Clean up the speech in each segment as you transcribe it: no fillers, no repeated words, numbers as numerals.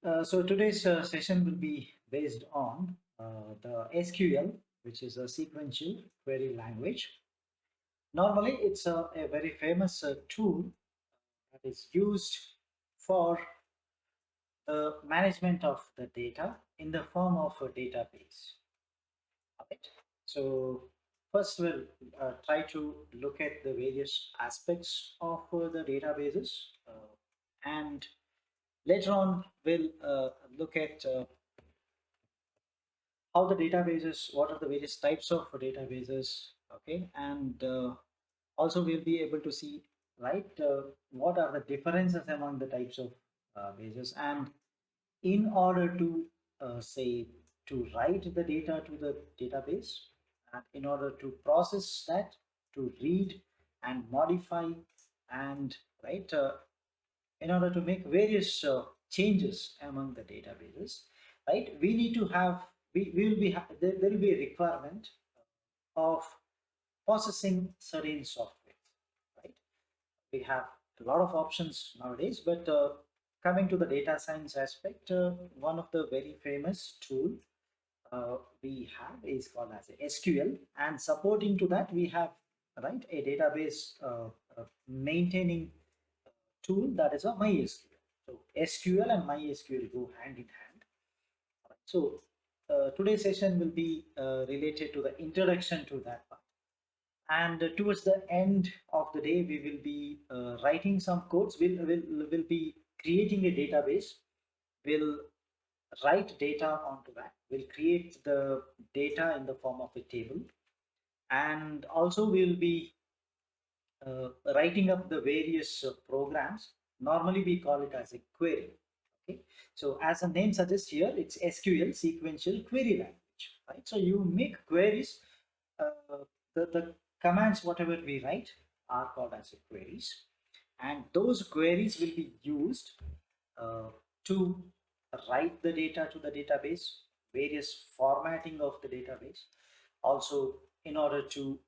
So today's session will be based on the SQL, which is a sequential query language. Normally, it's a very famous tool that is used for the management of the data in the form of a database. Right? So first, we'll try to look at the various aspects of the databases, and later on, we'll look at how the databases, what are the various types of databases, okay, and also we'll be able to see, right, what are the differences among the types of bases, and in order to say to write the data to the database, and in order to process that, to read and modify, and right, in order to make various changes among the databases, right, we need to have, we will be there will be a requirement of processing certain software, right? We have a lot of options nowadays, but coming to the data science aspect, one of the very famous tool we have is called as a SQL, and supporting to that we have, right, a database maintaining tool, that is a MySQL. So SQL and MySQL go hand in hand. So today's session will be related to the introduction to that part. And towards the end of the day, we will be writing some codes. We'll be creating a database. We'll write data onto that. We'll create the data in the form of a table. And also we'll be writing up the various programs. Normally we call it as a query. Okay, so as the name suggests here, it's SQL, sequential query language, right? So you make queries. The commands whatever we write are called as queries, and those queries will be used to write the data to the database, various formatting of the database, also in order to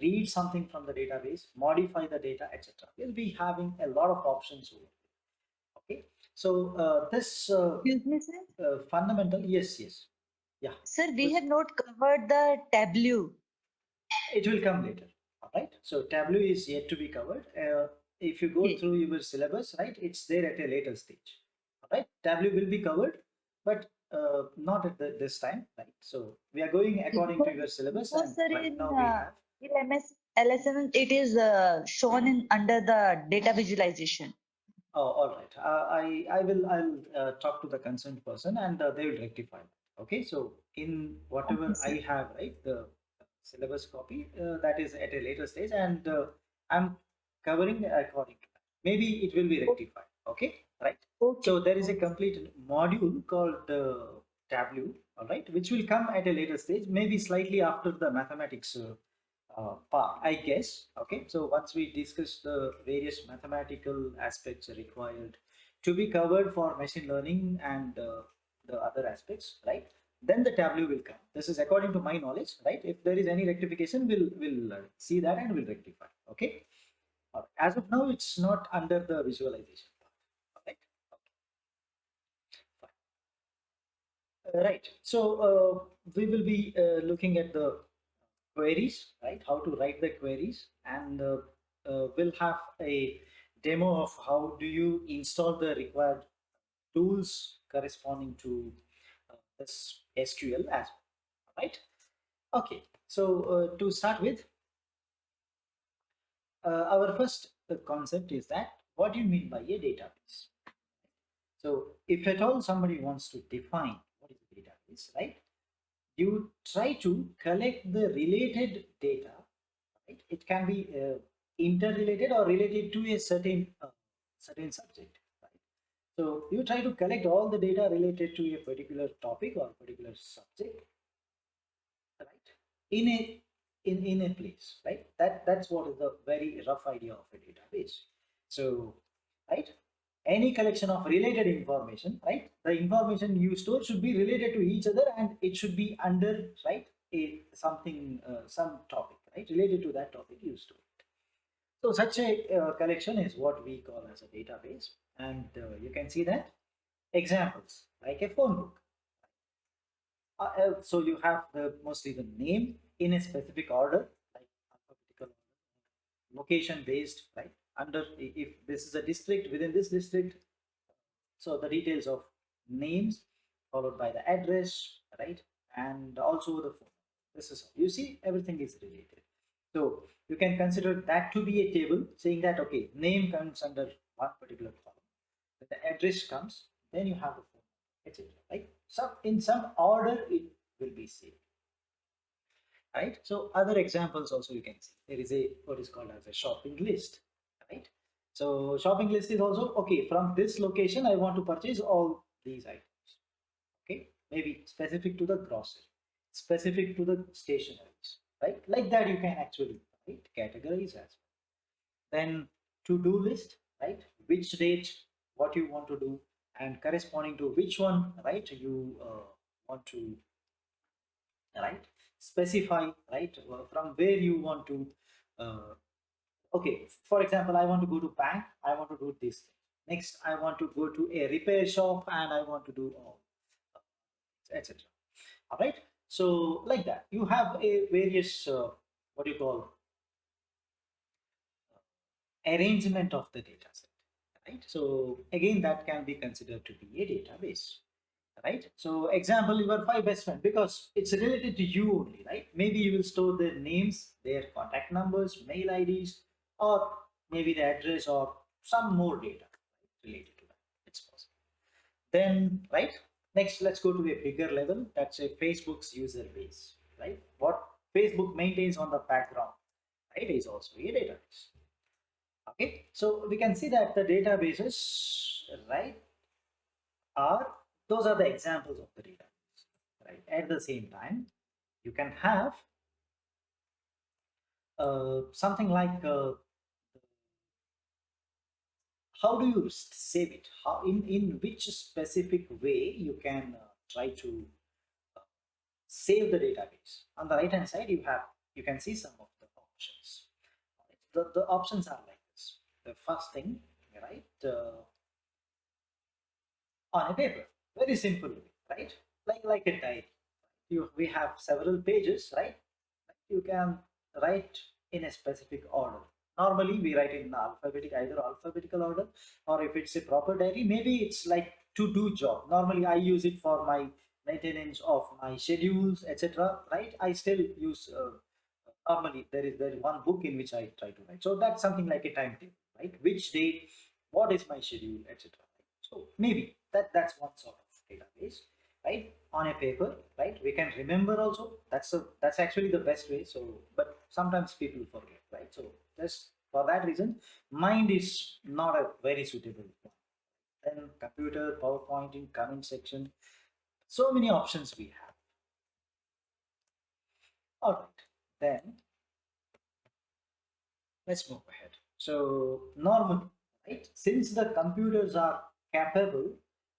read something from the database, modify the data, etc. We'll be having a lot of options over here. Okay, so this Excuse me, sir. fundamental, yes, yes, yeah, Sir, we which have not covered the tableau. it will come later. All right, so Tableau is yet to be covered. If you go Okay. through your syllabus, right, it's there at a later stage. All right, Tableau will be covered, but not at this time, right? So we are going according to your syllabus, Because and sir, right in now we have. MS LSM, it is shown in under the data visualization. Oh, all right. I'll talk to the concerned person, and they will rectify that. Okay. So in Okay, whatever sir. I have, right, the syllabus copy, that is at a later stage, and I'm covering according to that. Maybe it will be rectified. Okay. Right. Okay. So there is a Okay. complete module called Tableau. All right, which will come at a later stage, maybe slightly after the mathematics part, I guess. Okay, so once we discuss the various mathematical aspects required to be covered for machine learning and the other aspects, right? Then the Tableau will come. This is according to my knowledge, right? If there is any rectification, we'll see that and we'll rectify. Okay. All right. As of now, it's not under the visualization part. All right. Okay. Fine. Right. So we will be looking at the queries, right? How to write the queries, and we'll have a demo of how do you install the required tools corresponding to this SQL as well, right? Okay. So to start with, our first concept is that what do you mean by a database? So if at all somebody wants to define what is a database, right? You try to collect the related data, right? It can be interrelated or related to a certain subject, right? So you try to collect all the data related to a particular topic or particular subject, right, in a place, right? That's what is the very rough idea of a database. So, right, any collection of related information, right, the information you store should be related to each other, and it should be under, right, a something, some topic, right, related to that topic you store it. So such a collection is what we call as a database, and you can see that examples like a phone book. So you have mostly the name in a specific order, like alphabetical, location based, right? Under, if this is a district, within this district, so the details of names followed by the address, right? And also the phone. This is, you see, everything is related. So you can consider that to be a table saying that, okay, name comes under one particular column, when the address comes, then you have the phone, etc. Right? So in some order, it will be saved, right? So other examples also you can see. There is a what is called as a shopping list, right? So shopping list is also, okay, from this location I want to purchase all these items. Okay, maybe specific to the grocery, specific to the stationaries, right? Like that you can actually, right, categorize as well. Then to-do list, right? Which date, what you want to do, and corresponding to which one, right? You want to, right, specify, right, from where you want to. Uh, okay, for example, I want to go to bank. I want to do this thing. Next, I want to go to a repair shop, and I want to do all, etc. All right. So like that, you have a various what do you call, arrangement of the data set, right? So again, that can be considered to be a database, right? So example, your five best friends, because it's related to you only, right? Maybe you will store their names, their contact numbers, mail IDs, or maybe the address or some more data, right, related to that. It's possible. Then, right, next, let's go to a bigger level. That's a Facebook's user base, right? What Facebook maintains on the background, right, is also a database. Okay, so we can see that the databases, right, are, those are the examples of the database, right? At the same time, you can have something like how do you save it? How, in which specific way you can try to save the database? On the right hand side, you can see some of the options. The options are like this. The first thing, right? On a paper, very simple, right? Like a diary. We have several pages, right? You can write in a specific order. Normally we write in alphabetic, either alphabetical order, or if it's a proper diary, maybe it's like to do job. Normally I use it for my maintenance of my schedules, etc. Right? I still use normally there is one book in which I try to write. So that's something like a timetable, right? Which day, what is my schedule, etc. So maybe that's one sort of database, right? On a paper, right? We can remember also. That's actually the best way. So, but sometimes people forget, right? So just for that reason, mind is not a very suitable one. Then computer, PowerPoint in comment section. So many options we have. All right. Then let's move ahead. So normally, right, since the computers are capable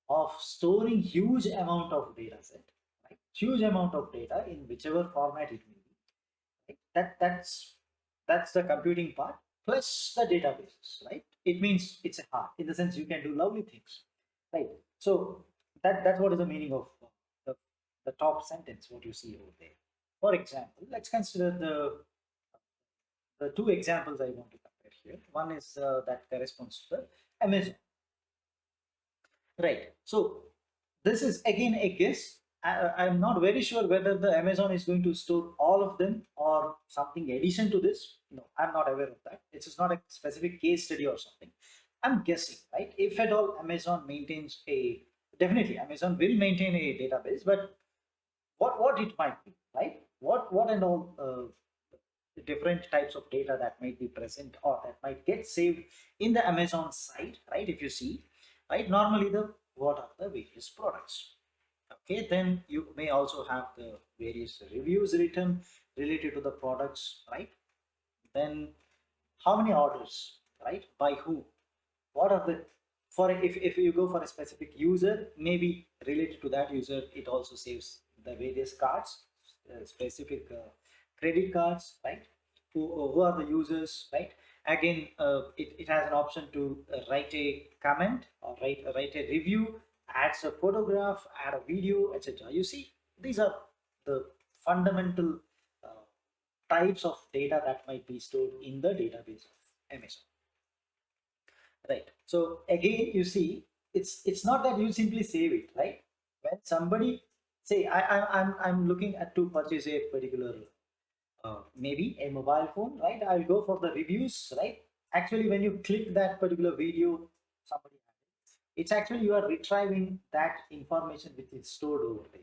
of storing huge amount of data set, right, huge amount of data in whichever format it may be, right, that's the computing part plus the databases, right? It means it's a hard, in the sense you can do lovely things, right? So that's what is the meaning of the, the top sentence, what you see over there. For example, let's consider the two examples I want to compare here. One is that corresponds to the Amazon, right? So this is again a guess. I'm not very sure whether the Amazon is going to store all of them or something addition to this. No, I'm not aware of that. It is not a specific case study or something. I'm guessing, right? If at all Amazon maintains a, definitely Amazon will maintain a database, but what it might be, right? What and all the different types of data that might be present or that might get saved in the Amazon site, right? If you see, right, normally the what are the various products. Okay, then you may also have the various reviews written related to the products, right? Then how many orders, right? By who? What are the, for if you go for a specific user, maybe related to that user, it also saves the various cards, specific credit cards, right? Who are the users, right? Again, it has an option to write a comment or write a review adds a photograph, add a video, etc. You see, these are the fundamental uh, types of data that might be stored in the database of Amazon. Right. So again, you see, it's not that you simply save it, right? When somebody say I'm looking at to purchase a particular maybe a mobile phone, right? I'll go for the reviews, right? Actually, when you click that particular video, somebody it's actually you are retrieving that information which is stored over there,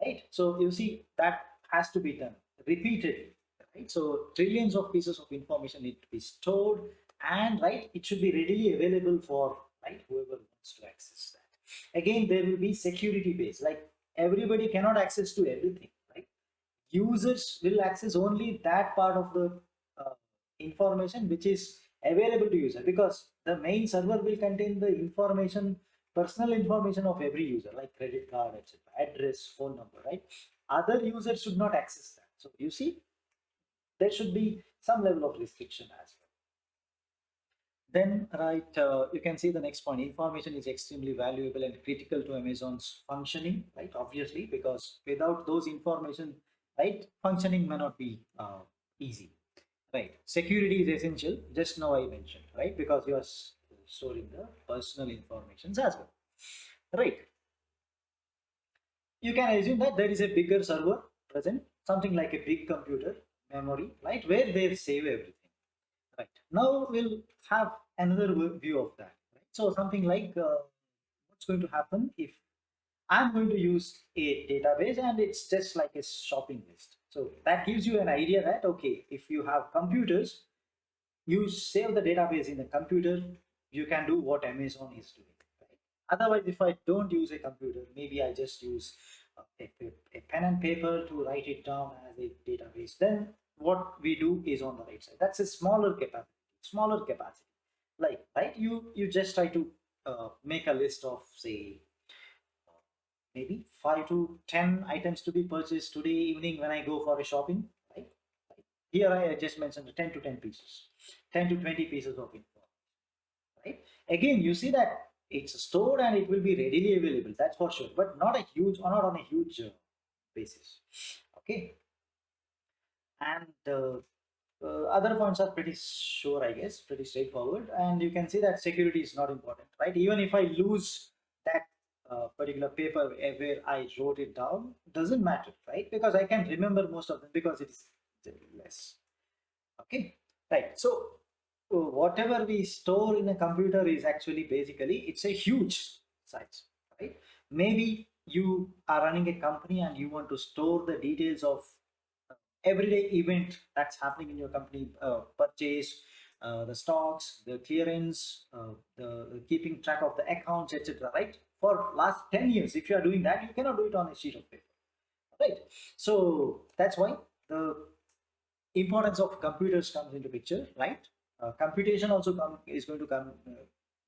right? So you see that has to be done repeatedly, right? So trillions of pieces of information need to be stored, and right, it should be readily available for right whoever wants to access that. Again, there will be security base, like everybody cannot access to everything, right? Users will access only that part of the uh, information which is available to user, because the main server will contain the information, personal information of every user, like credit card, etc., address, phone number, right? Other users should not access that. So you see, there should be some level of restriction as well. Then, right, you can see the next point. Information is extremely valuable and critical to Amazon's functioning, right? Obviously, because without those information, right, functioning may not be easy, right? Security is essential. Just now I mentioned, right, because you are storing the personal information as well, right? You can assume that there is a bigger server present, something like a big computer memory, right, where they save everything. Right. Now we'll have another view of that. Right? So something like what's going to happen if I'm going to use a database and it's just like a shopping list. So that gives you an idea that, okay, if you have computers, you save the database in the computer, you can do what Amazon is doing. Right? Otherwise, if I don't use a computer, maybe I just use a pen and paper to write it down as a database, then what we do is on the right side. That's a smaller capacity. Like, right, you just try to make a list of, say, maybe 5 to 10 items to be purchased today evening when I go for a shopping, right? Here I just mentioned 10 to 10 pieces, 10 to 20 pieces of info, right? Again, you see that it's stored and it will be readily available, that's for sure, but not a huge, or not on a huge basis. Okay, and other points are pretty sure, I guess, pretty straightforward. And you can see that security is not important, right? Even if I lose that particular paper where I wrote it down, doesn't matter, right? Because I can remember most of them because it is less. Okay, right. So whatever we store in a computer is actually basically it's a huge size, right? Maybe you are running a company and you want to store the details of everyday event that's happening in your company, purchase, the stocks, the clearance, the keeping track of the accounts, etc., right? For last 10 years, if you are doing that, you cannot do it on a sheet of paper, right? So that's why the importance of computers comes into picture, right? Computation also is going to come,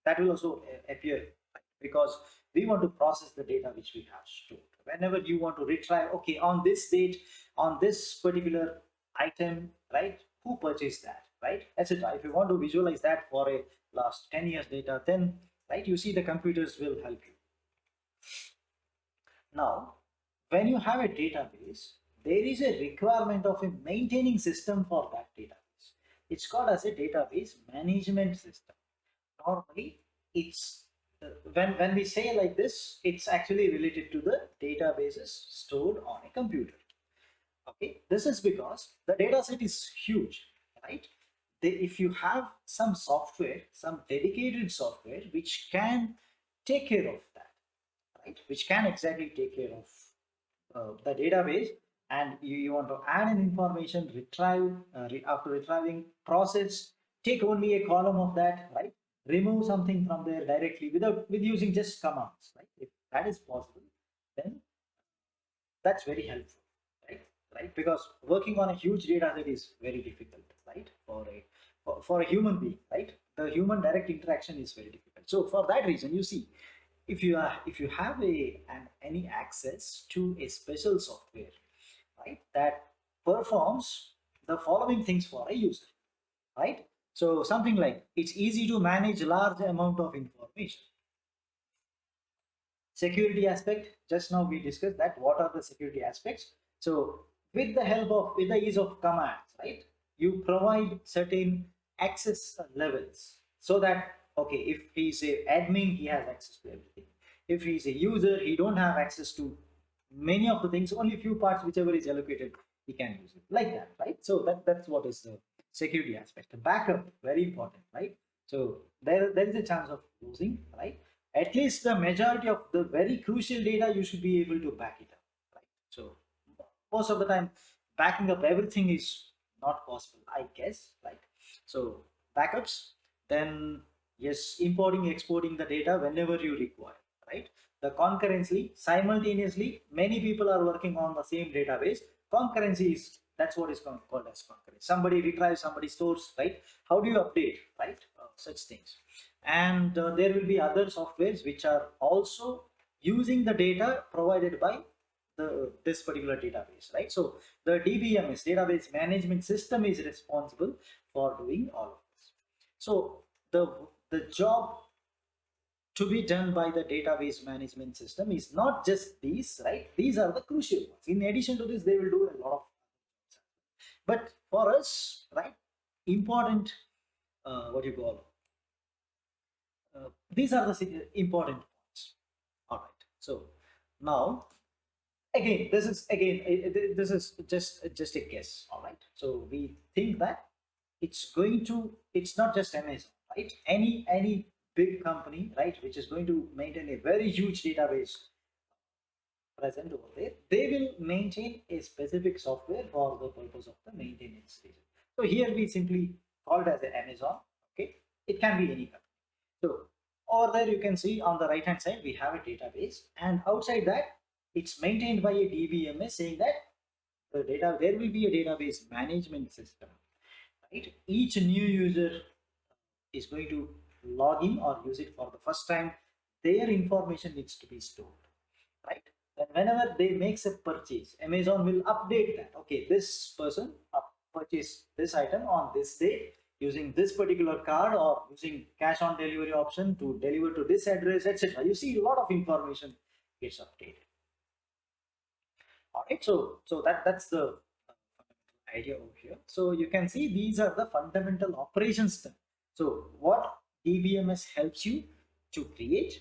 that will also appear, right? Because we want to process the data which we have stored. Whenever you want to retrieve, okay, on this date, on this particular item, right, who purchased that, right, etc. If you want to visualize that for a last 10 years data, then right, you see the computers will help you. Now, when you have a database, there is a requirement of a maintaining system for that database. It's called as a database management system. Normally, it's when we say like this, it's actually related to the databases stored on a computer. Okay, this is because the data set is huge, right? If you have some software, some dedicated software which can take care of that, right? Which can exactly take care of the database, and you want to add an information, retrieve, after retrieving, process, take only a column of that, right? Remove something from there directly with using just commands, right? If that is possible, then that's very helpful, right? Right? Because working on a huge data set is very difficult, right? For a human being, right? The human direct interaction is very difficult. So for that reason, you see, if you have any access to a special software, right, that performs the following things for a user, right? So something like it's easy to manage large amount of information, Security aspect, just now we discussed that what are the security aspects. So with the help of, with the ease of commands, right, you provide certain access levels, so that okay, if he's a admin, he has access to everything. If he's a user, he don't have access to many of the things, only few parts whichever is allocated he can use it, like that, right? So that's what is the security aspect. The backup, very important, right? So there is a chance of losing, right? At least the majority of the very crucial data you should be able to back it up, right? So most of the time backing up everything is not possible, I guess, right? So backups, then yes, importing exporting the data whenever you require, right? The concurrency, simultaneously many people are working on the same database. Concurrency is, that's what is called as concurrency. Somebody retrieves, somebody stores, right? How do you update, right? Such things. And there will be other softwares which are also using the data provided by this particular database, right? So the DBMS, database management system, is responsible for doing all of this. So the job to be done by the database management system is not just these, right? These are the crucial ones. In addition to this, they will do a lot of, but for us, right, important, what you call, these are the important points. All right. So now, again, this is this is just a guess. All right. So we think that it's not just Amazon, right? Any big company, right, which is going to maintain a very huge database present over there, they will maintain a specific software for the purpose of the maintenance reason. So here we simply call it as a Amazon. Okay, it can be any company. So over there you can see on the right hand side we have a database, and outside that it's maintained by a DBMS, saying that the data, there will be a database management system, right? Each new user is going to log in or use it for the first time, their information needs to be stored, right? And whenever they makes a purchase, Amazon will update that. Okay, this person purchased this item on this day using this particular card, or using cash on delivery option to deliver to this address, etc. You see a lot of information gets updated. All right, so that's the idea over here. So you can see these are the fundamental operations done. So what DBMS helps you to create,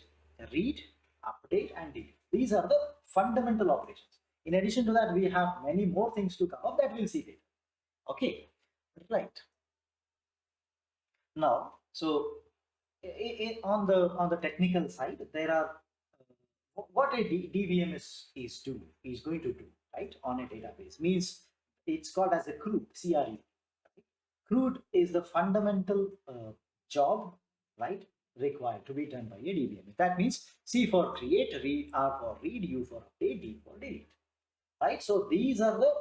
read, update, and delete. These are the fundamental operations. In addition to that, we have many more things to come up that we'll see later. Okay, right. Now, so on the technical side, there are what a DBMS is going to do, right, on a database means it's called as a CRUD, CRUD. CRUD is the fundamental job, right, required to be done by a DBMS. That means C for create, read, R for read, U for update, D for delete, right? So these are the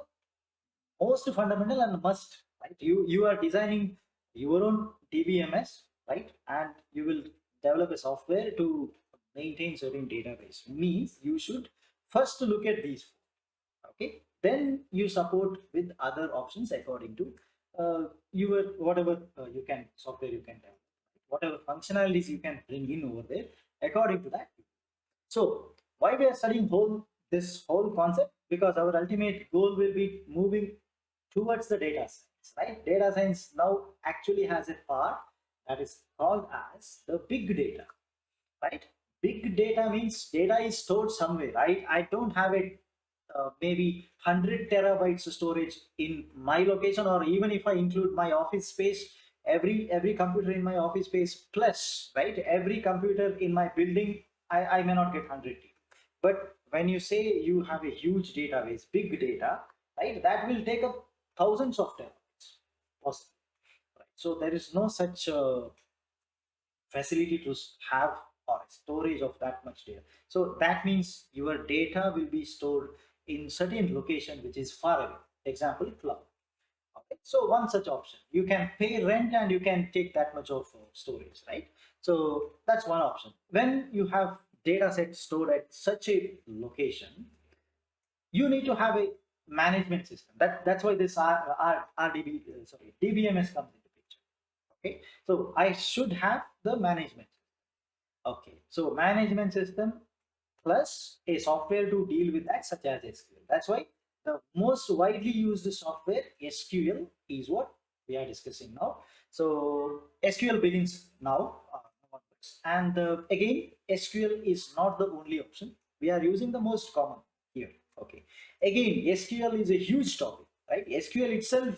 most fundamental and must, right? You are designing your own DBMS, right, and you will develop a software to maintain certain database, means you should first look at these four, okay, then you support with other options according to your whatever you can software you can develop, whatever functionalities you can bring in over there according to that. So why we are studying this whole concept? Because our ultimate goal will be moving towards the data science, right? Data science now actually has a part that is called as the big data, right? Big data means data is stored somewhere, right? I don't have a maybe 100 terabytes storage in my location, or even if I include my office space, every computer in my office space plus, right, every computer in my building, I may not get 100. But when you say you have a huge database, big data, right, that will take up thousands of terabytes possible, right? So there is no such facility to have or storage of that much data. So that means your data will be stored in certain location which is far away. Example, cloud. Okay. So one such option, you can pay rent and you can take that much of storage, right? So that's one option. When you have data set stored at such a location, you need to have a management system. That's why this RDB, sorry, DBMS comes into picture. Okay, so I should have the management. Okay, so management system plus a software to deal with that, such as SQL. That's why the most widely used software, SQL, is what we are discussing now. So SQL begins now. And again, SQL is not the only option. We are using the most common here. Okay. Again, SQL is a huge topic, right? SQL itself,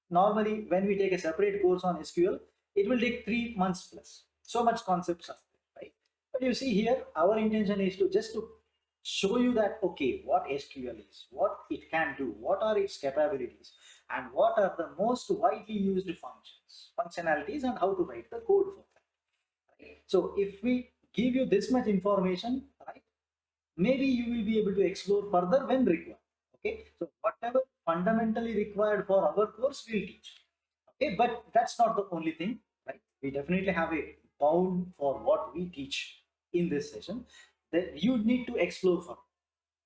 normally when we take a separate course on SQL, it will take 3 months plus. So much concepts are there, right? But you see here, our intention is to just to show you that, okay, what SQL is, what it can do, what are its capabilities, and what are the most widely used functionalities, and how to write the code for that. Right? So if we give you this much information, right, maybe you will be able to explore further when required. Okay, so whatever fundamentally required for our course, we'll teach. Okay, but that's not the only thing, right? We definitely have a bound for what we teach in this session that you need to explore further.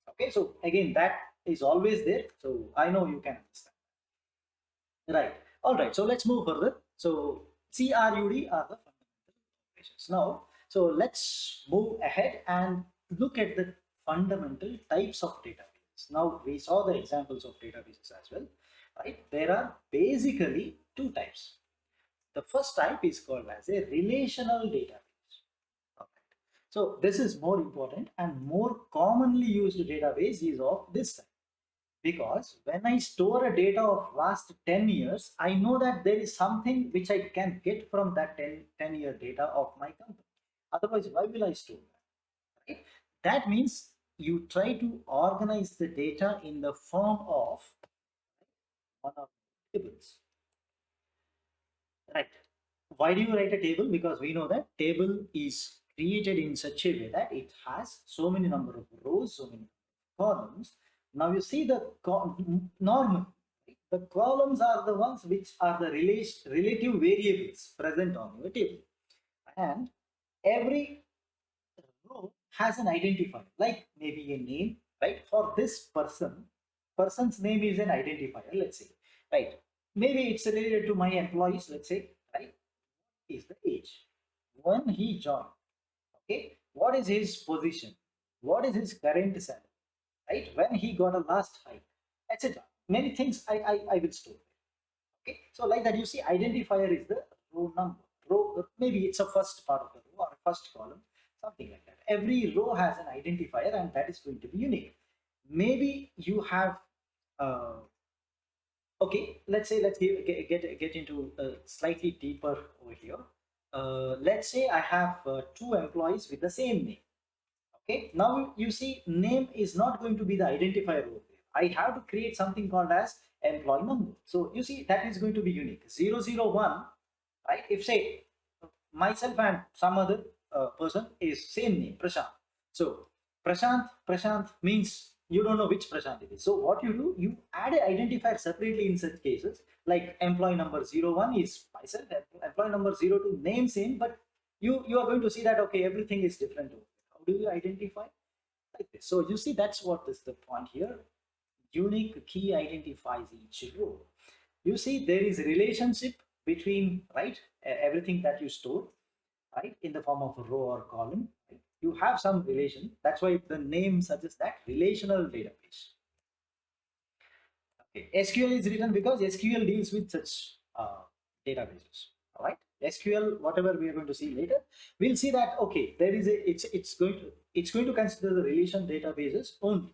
Okay, so again, that is always there. So I know you can understand. Right. All right. So let's move further. So CRUD are the fundamental operations. Now, so let's move ahead and look at the fundamental types of databases. Now, we saw the examples of databases as well, right? There are basically two types. The first type is called as a relational database. Alright. So this is more important, and more commonly used database is of this type. Because when I store a data of last 10 years, I know that there is something which I can get from that 10-year data of my company. Otherwise, why will I store that? Right? That means you try to organize the data in the form of one of the tables. Right. Why do you write a table? Because we know that table is created in such a way that it has so many number of rows, so many columns. Now you see the normal. The columns are the ones which are the relative variables present on your table. And every row has an identifier, like maybe a name, right? For this person's name is an identifier, let's say, right? Maybe it's related to my employees, let's say, right? Is the age when he joined. Okay, what is his position? What is his current salary? Right, when he got a last hike, etc. Many things I will store. Okay, so like that, you see, identifier is the row number. Row, maybe it's a first part of the row or first column, something like that. Every row has an identifier, and that is going to be unique. Maybe you have okay, let's say, let's get into slightly deeper over here. Let's say I have two employees with the same name. Okay, now you see, name is not going to be the identifier over there. I have to create something called as employee number. So you see, that is going to be unique. 001, right? If say myself and some other person is same name, Prashanth. So Prashanth means you don't know which Prashanth it is. So what you do, you add an identifier separately in such cases, like employee number 01 is myself, employee number 02 name same, but you are going to see that, okay, everything is different. How do you identify? Like this. So you see, that's what is the point here. Unique key identifies each row. You see, there is a relationship between, right, everything that you store, right, in the form of a row or column. Right? You have some relation. That's why the name suggests that relational database. Okay. SQL is written because SQL deals with such databases. All right. SQL, whatever we are going to see later, we'll see that, okay, there is a it's going to consider the relation databases only.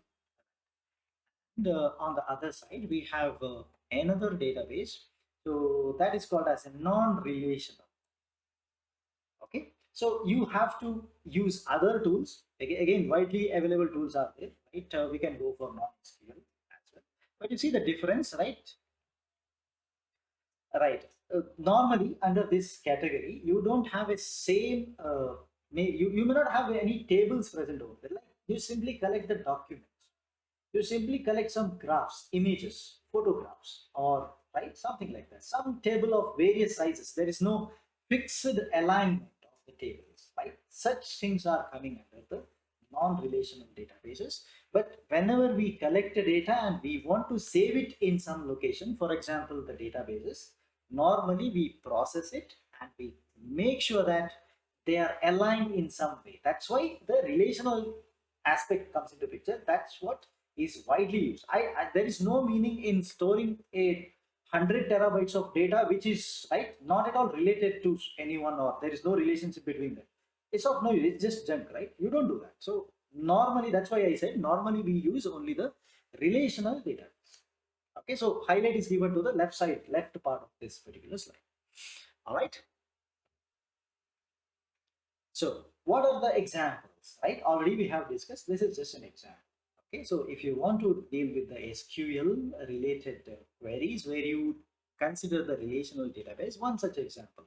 And on the other side, we have another database. So that is called as a non-relational. Okay, so you have to use other tools. Again, widely available tools are there, right? We can go for non-SQL as well. But you see the difference, right? Right. Normally, under this category, you don't have a same, you may not have any tables present over there. Like, you simply collect the documents. You simply collect some graphs, images, photographs, or right, something like that. Some table of various sizes. There is no fixed alignment of the tables, right? Such things are coming under the non-relational databases. But whenever we collect the data and we want to save it in some location, for example, the databases, normally we process it and we make sure that they are aligned in some way. That's why the relational aspect comes into picture, that's what is widely used. There is no meaning in storing a 100 terabytes of data which is right not at all related to anyone, or there is no relationship between them. It's of no use, it's just junk, right? You don't do that. So normally, that's why I said normally we use only the relational data. Okay, so highlight is given to the left side, left part of this particular slide. All right. So what are the examples, right? Already we have discussed, this is just an example. Okay, so if you want to deal with the SQL related queries where you consider the relational database, one such example,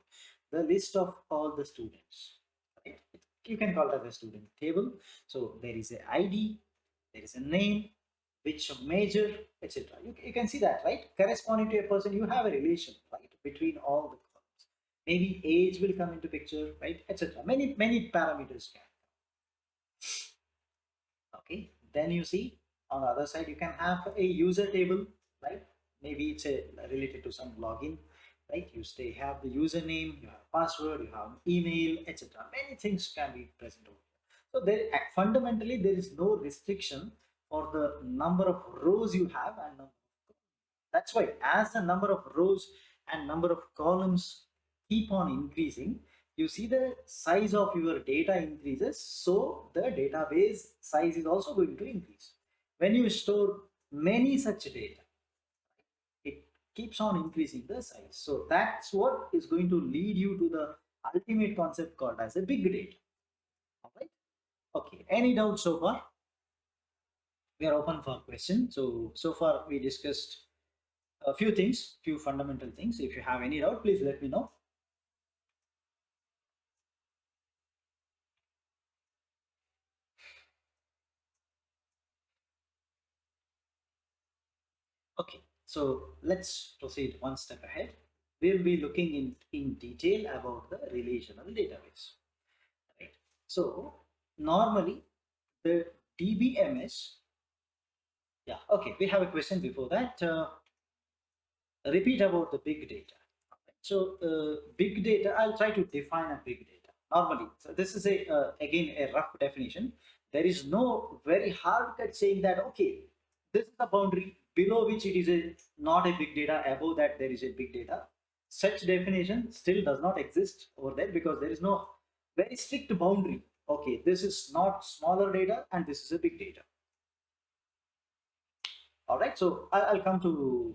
the list of all the students, right? You can call that a student table. So there is a ID, there is a name, which major, etc. You can see that, right? Corresponding to a person, you have a relation, right, between all the columns. Maybe age will come into picture, right, etc. Many parameters can. Okay, then you see on the other side you can have a user table, right? Maybe it's a related to some login, right? You stay have the username, you have password, you have email, etc. Many things can be present over here. So there fundamentally there is no restriction for the number of rows you have and that's why as the number of rows and number of columns keep on increasing, you see the size of your data increases, so the database size is also going to increase. When you store many such data, it keeps on increasing the size. So that's what is going to lead you to the ultimate concept called as a big data. All right. Okay. Any doubts so far? We are open for question. So far we discussed a few things, few fundamental things. If you have any doubt, please let me know. Okay, so let's proceed one step ahead. We'll be looking in detail about the relational database, right? So normally the DBMS, yeah, okay, we have a question before that. Repeat about the big data. So big data, I'll try to define a big data. Normally, so this is a again a rough definition. There is no very hard cut saying that okay, this is the boundary below which it is a not a big data, above that there is a big data. Such definition still does not exist over there because there is no very strict boundary. Okay, this is not smaller data and this is a big data. All right, so I'll come to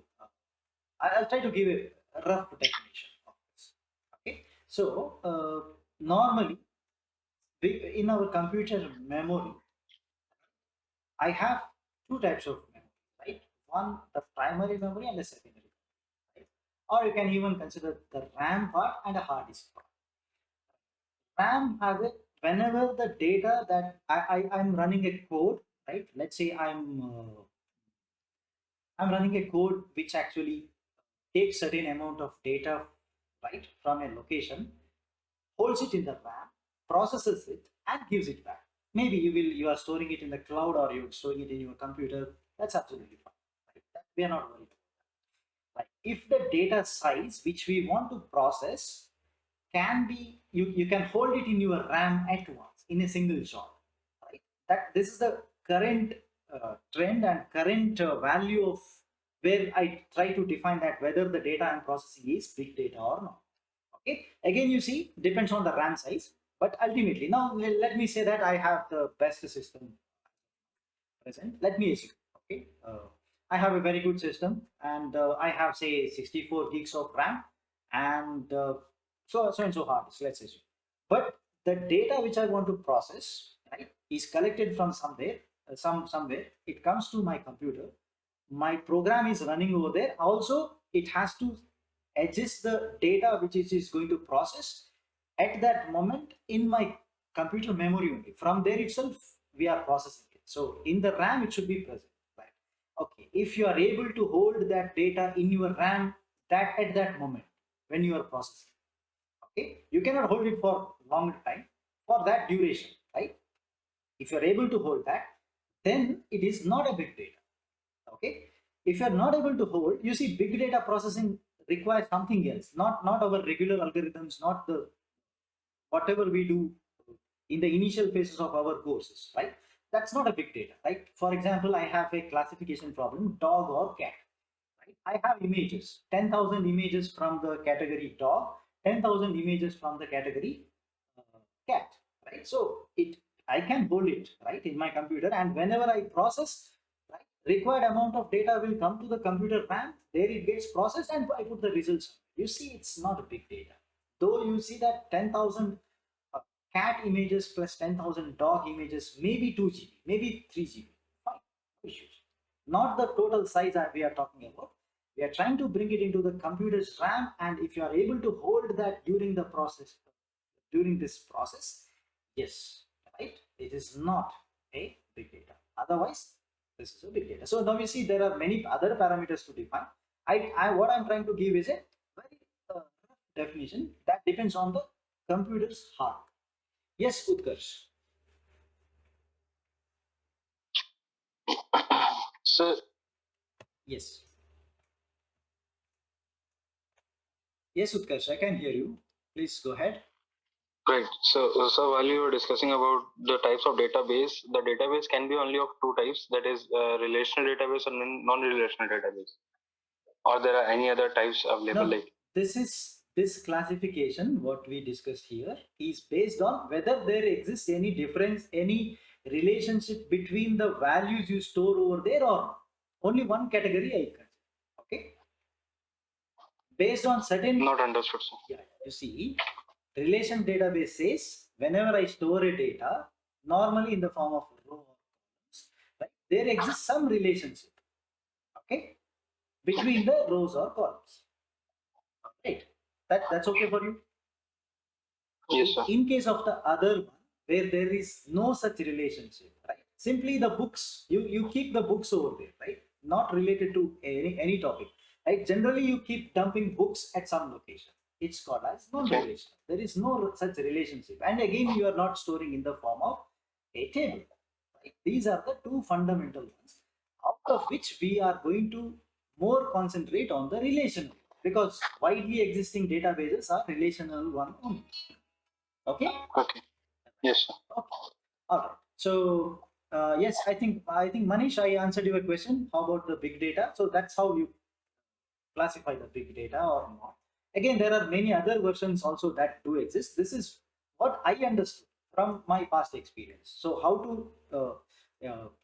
I'll try to give a rough definition of this. Okay, so normally in our computer memory, I have two types of memory, right? One, the primary memory and the secondary, right? Or you can even consider the RAM part and a hard disk part. RAM has it whenever the data that I'm running a code, right? Let's say I'm running a code which actually takes certain amount of data, right, from a location, holds it in the RAM, processes it, and gives it back. Maybe you are storing it in the cloud or you're storing it in your computer. That's absolutely fine. Right? We are not worried about that. Like if the data size which we want to process can be, you can hold it in your RAM at once in a single shot. Right? That this is the current trend and current value of where I try to define that whether the data I'm processing is big data or not. Okay, again you see depends on the RAM size, but ultimately now let me say that I have the best system present. Let me assume, okay, I have a very good system and I have say 64 gigs of RAM and so and so hard disk, let's assume. But the data which I want to process, right, is collected from somewhere, somewhere. It comes to my computer. My program is running over there. Also, it has to adjust the data which it is going to process at that moment in my computer memory only. From there itself, we are processing it. So in the RAM, it should be present. Right? Okay. If you are able to hold that data in your RAM that at that moment when you are processing, okay, you cannot hold it for long time for that duration, right? If you are able to hold that, then it is not a big data. Okay. If you are not able to hold, you see, big data processing requires something else, not our regular algorithms, not the whatever we do in the initial phases of our courses, right? that's not a big data, right? For example, I have a classification problem, dog or cat. Right? I have images, 10,000 images from the category dog, 10,000 images from the category cat, right? So I can hold it, right, in my computer, and whenever I process, right, required amount of data will come to the computer RAM, there it gets processed and I put the results. You see, it's not a big data. Though you see that 10,000 uh, cat images plus 10,000 dog images, maybe 2 GB, maybe 3 GB, fine, no issues. Not the total size that we are talking about. We are trying to bring it into the computer's RAM, and if you are able to hold that during the process, during this process, yes, right, it is not a big data. Otherwise, this is a big data. So now you see there are many other parameters to define. What I'm trying to give is a very rough definition that depends on the computer's heart. Yes, Utkarsh. So, Yes. Yes, Utkarsh, I can hear you. Please go ahead. great. So while you were discussing about the types of database, the database can be only of two types, that is relational database and non-relational database. Or there are any other types available? No, this classification, what we discussed here, is based on whether there exists any difference, any relationship between the values you store over there or not. Only one category I consider. Okay. Based on certain. Not understood, sir. Yeah, you see, relation database says whenever I store a data, normally in the form of row or columns, right, there exists some relationship, okay, between the rows or columns. Right. That's okay for you? Yes, sir. In case of the other one, where there is no such relationship, right? Simply the books, you keep the books over there, right? Not related to any topic, right? Generally, you keep dumping books at some location. It's called as non-relational. There is no such relationship. And again, you are not storing in the form of a table, right? These are the two fundamental ones, out of which we are going to more concentrate on the relational, because widely existing databases are relational one only. Okay. Okay. Yes, sir. Okay. All right. So yes, I think Manish, I answered your question. How about the big data? So that's how you classify the big data or not. Again, there are many other versions also that do exist. This is what I understood from my past experience. So how to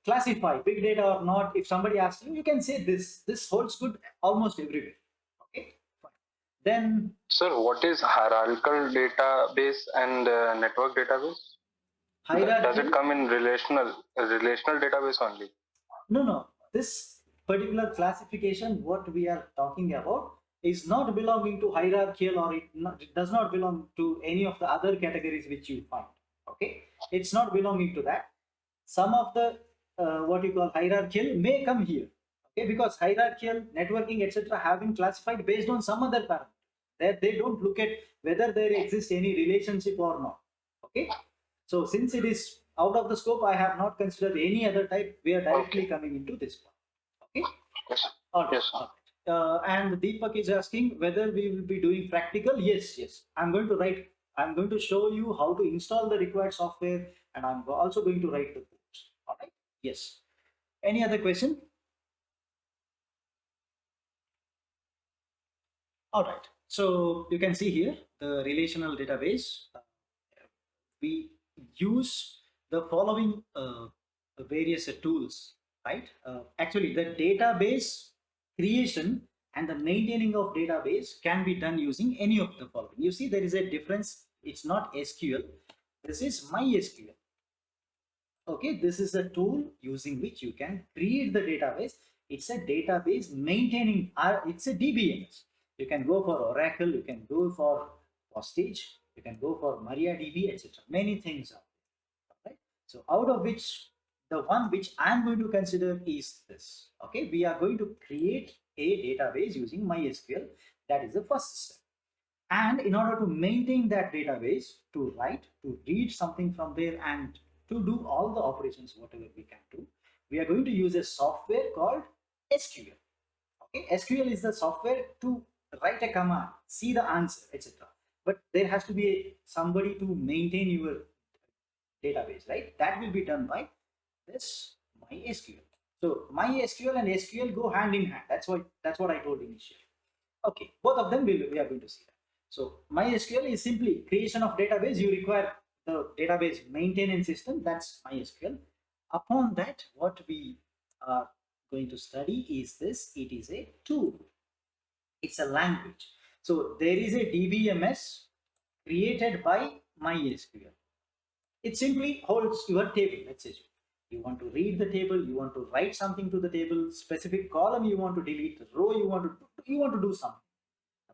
classify big data or not? If somebody asks you, you can say this. This holds good almost everywhere. Okay. Fine. Then, Sir, what is hierarchical database and network database? Does it come in relational database only? No. This particular classification, what we are talking about, is not belonging to hierarchical, or it does not belong to any of the other categories which you find. Okay, it's not belonging to that. Some of the what you call hierarchical may come here. Okay, because hierarchical, networking, etc., have been classified based on some other parameter. That they don't look at whether there exists any relationship or not. Okay, so since it is out of the scope, I have not considered any other type. We are directly coming into this one. Okay. Yes. All right. Yes, sir. All right. And Deepak is asking whether we will be doing practical. Yes. I'm going to write. I'm going to show you how to install the required software, and I'm also going to write the codes. All right. Yes. Any other question? All right. So you can see here the relational database. We use the following various tools, right? Actually, the database creation and the maintaining of database can be done using any of the following. You see, there is a difference. It's not SQL. This is MySQL. Okay, this is a tool using which you can create the database. It's a database maintaining, it's a DBMS. You can go for Oracle, you can go for Postage, you can go for MariaDB, etc. Many things are there, right? So out of which the one which I'm going to consider is this. Okay, we are going to create a database using MySQL. That is the first step. And in order to maintain that database, to write, to read something from there, and to do all the operations, whatever we can do, we are going to use a software called SQL. Okay, SQL is the software to write a command, see the answer, etc. But there has to be somebody to maintain your database, right? That will be done by this MySQL. So MySQL and SQL go hand in hand. That's what I told initially. Okay, both of them we are going to see that. So MySQL is simply creation of database. You require the database maintenance system. That's MySQL. Upon that, what we are going to study is this. It is a tool. It's a language. So there is a DBMS created by MySQL. It simply holds your table. Let's say you want to read the table, you want to write something to the table, specific column you want to delete, row you want to do something,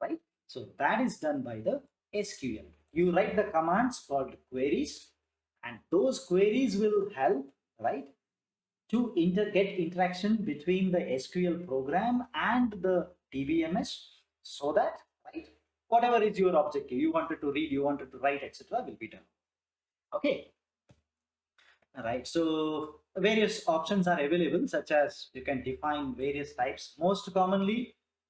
right? So that is done by the SQL. You write the commands called queries, and those queries will help, right, to get interaction between the SQL program and the DBMS, so that, right, whatever is your objective, you wanted to read, you wanted to write, etc., will be done. Okay. All right. So various options are available, such as you can define various types. Most common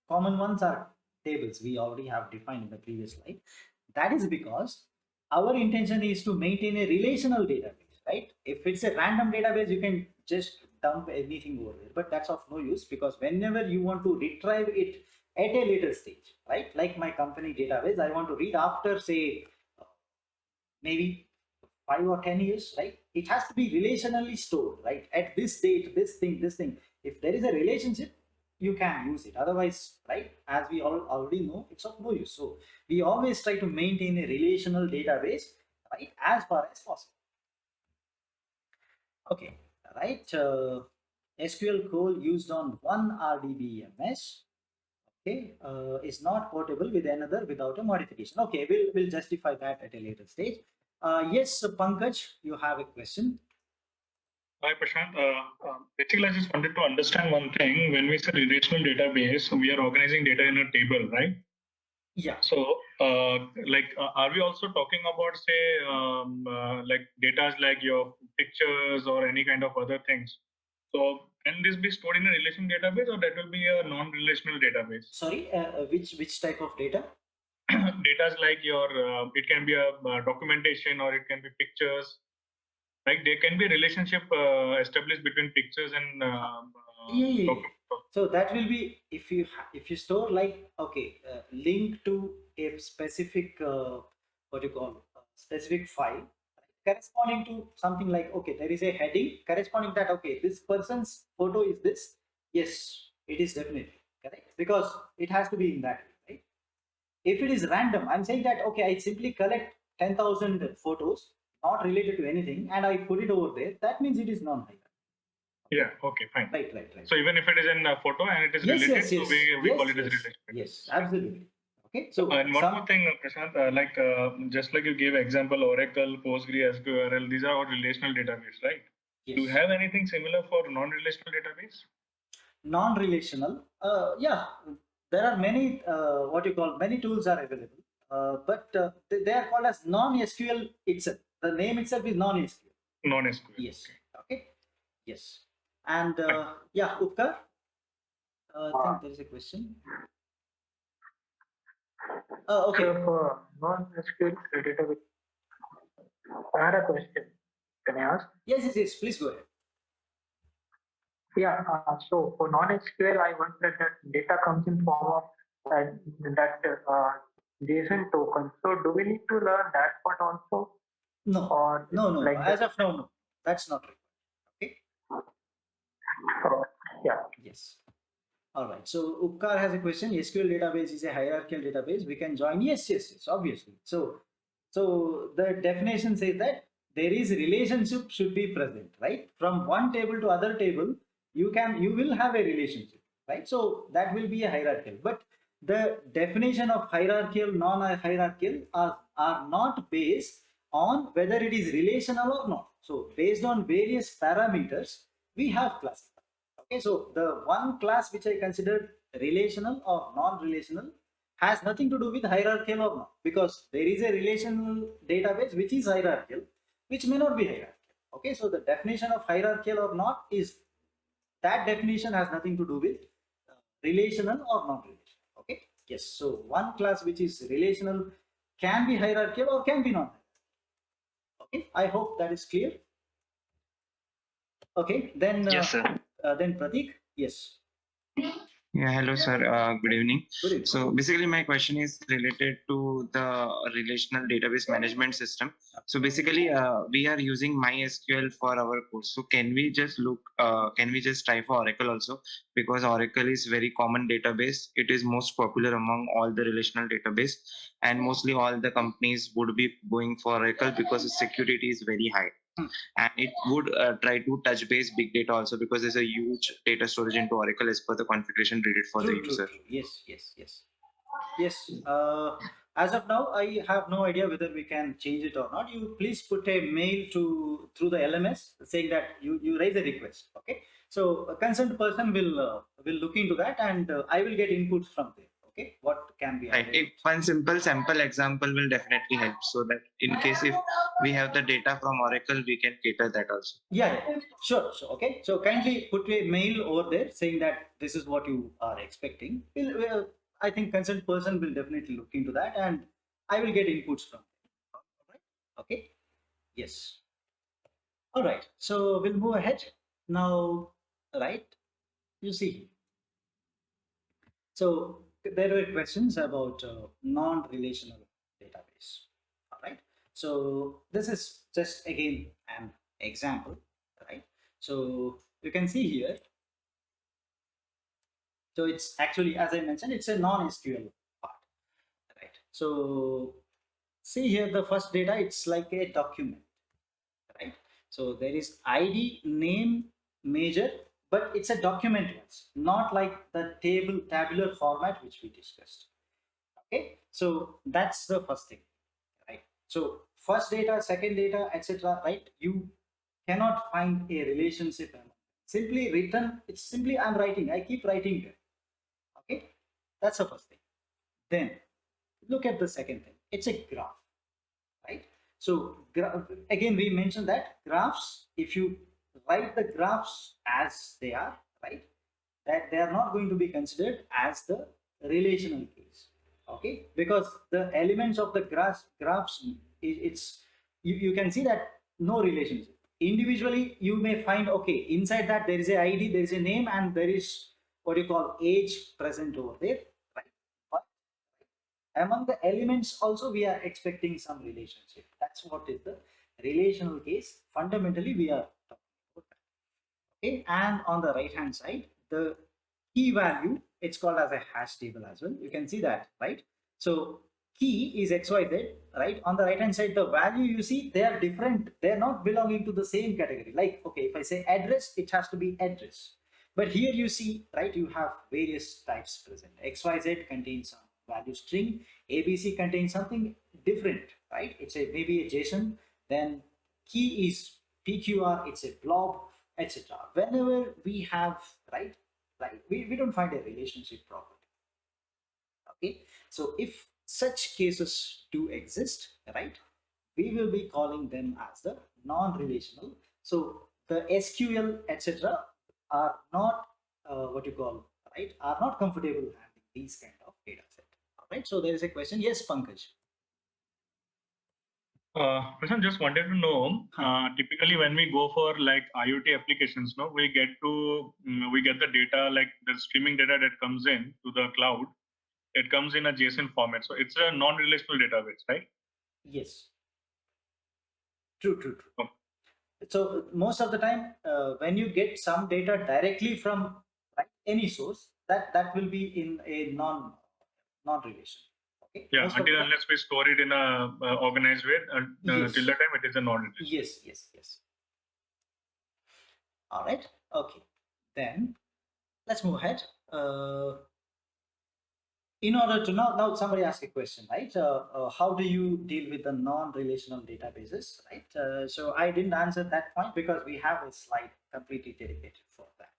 ones are tables. We already have defined in the previous slide. That is because our intention is to maintain a relational database, right? If it's a random database, you can just dump anything over there, but that's of no use, because whenever you want to retrieve it at a later stage, right? Like my company database, I want to read after, say, maybe 5 or 10 years, right? It has to be relationally stored, right? At this date, this thing. If there is a relationship, you can use it. Otherwise, right, as we all already know, it's of no use. So we always try to maintain a relational database, right, as far as possible. Okay, right. SQL code used on one RDBMS, okay, is not portable with another without a modification. Okay, we'll justify that at a later stage. Yes, Pankaj, you have a question. Hi, Prashanth. Basically, I just wanted to understand one thing. When we say relational database, we are organizing data in a table, right? Yeah. So, are we also talking about, say, like data like your pictures or any kind of other things? So, can this be stored in a relational database, or that will be a non-relational database? Sorry, which type of data? Data like your, it can be a documentation, or it can be pictures. Like there can be a relationship established between pictures and Yeah. So that will be if you store, like, okay, link to a specific what you call specific file corresponding to something like, okay, there is a heading corresponding that, okay, this person's photo is this. Yes, it is definitely correct, because it has to be in that, right? If it is random, I'm saying that, okay, I simply collect 10,000 photos not related to anything and I put it over there, that means it is non-hierarchical. Yeah, okay, fine. Right. So even if it is in a photo and it is related, so we call it as related. Yes, absolutely. Okay. So and one more thing, Prashanth, just like you gave example, Oracle, PostgreSQL, these are all relational database, right? Yes. Do you have anything similar for non-relational database? Non-relational, yeah, there are many many tools are available, but they are called as non-SQL itself. The name itself is non-SQL. Non-SQL. Yes. Okay. Yes. And yeah, Upkar, I think there is a question. Okay. So for non-SQL database, I had a question. Can I ask? Yes. Please go ahead. Yeah. So for non-SQL, I want that data comes in form of that JSON token. So do we need to learn that part also? No. Or no. Like as of now, no. That's not required. Okay. Yeah. Yes. All right. So Upkar has a question. SQL database is a hierarchical database. We can join. Yes. Obviously. So the definition says that there is relationship should be present, right? From one table to other table, you will have a relationship, right? So that will be a hierarchical. But the definition of hierarchical, non-hierarchical are not based on whether it is relational or not. So based on various parameters, we have classified. Okay, so the one class which I considered relational or non-relational has nothing to do with hierarchical or not, because there is a relational database which is hierarchical, which may not be hierarchical. Okay, so the definition of hierarchical or not is that definition has nothing to do with relational or non-relational. Okay, yes. So one class which is relational can be hierarchical or can be non-hierarchical. Okay, I hope that is clear. Okay, then Yes, sir. then Pratik, yes. Yeah, hello, sir. Good evening. Good evening. So basically, my question is related to the relational database management system. So basically, we are using MySQL for our course. So can we just can we just try for Oracle also? Because Oracle is very common database. It is most popular among all the relational database, and mostly all the companies would be going for Oracle because the security is very high. And it would try to touch base big data also because there's a huge data storage into Oracle as per the configuration needed for the user. True. Yes. As of now, I have no idea whether we can change it or not. You please put a mail through the LMS saying that you raise a request. Okay, so a concerned person will look into that, and I will get inputs from there. Okay, what can be Right. added. If one simple sample example will definitely help, so that in case if we have the data from Oracle, we can cater that also. Yeah, sure. Okay, so kindly put a mail over there saying that this is what you are expecting. I think concerned person will definitely look into that, and I will get inputs from them. All right. Okay. Yes. All right. So we'll move ahead now. Right. You see. So there were questions about non-relational database. All right. So this is just again an example, right? So you can see here. So it's actually, as I mentioned, it's a non-SQL part, right? So see here, the first data, it's like a document, right? So there is ID, name, major, but it's a document once, not like the tabular format which we discussed. Okay, so that's the first thing, right? So first data, second data, etc., right? You cannot find a relationship. Simply written, it's simply I'm writing, I keep writing there. Okay, that's the first thing. Then look at the second thing. It's a graph, right? So again, we mentioned that graphs, if you write the graphs as they are, right, that they are not going to be considered as the relational case. Okay, because the elements of the graphs, it's you can see that no relationship. Individually, you may find, okay, inside that there is a ID, there is a name, and there is what you call age present over there, right? But among the elements also we are expecting some relationship. That's what is the relational case. Fundamentally, we are talking about that. Okay, and on the right hand side, the key value, it's called as a hash table as well. You can see that, right? So key is XYZ, right? On the right hand side, the value you see, they are different. They're not belonging to the same category. Like, okay, if I say address, it has to be address. But here you see, right, you have various types present. XYZ contains some value string, ABC contains something different, right? It's a maybe a JSON. Then key is PQR, it's a blob, etc. Whenever we have, right, we don't find a relationship property. Okay, so if such cases do exist, right, we will be calling them as the non-relational. So the SQL, etc., are not what you call, right, are not comfortable handling these kind of data set. All right, so there is a question. Yes, Pankaj. Prashanth, just wanted to know, typically when we go for like IoT applications, no, we get the data, like the streaming data that comes in to the cloud, it comes in a JSON format. So it's a non-relational database, right? Yes. True. Oh. So most of the time, when you get some data directly from, right, any source, that will be in a non-relation. Okay. Yeah, unless we store it in a organized way, yes. till the time it is a non-relational. Yes. All right. Okay. Then let's move ahead. In order to now somebody asked a question, right? How do you deal with the non-relational databases, right? So I didn't answer that point because we have a slide completely dedicated for that.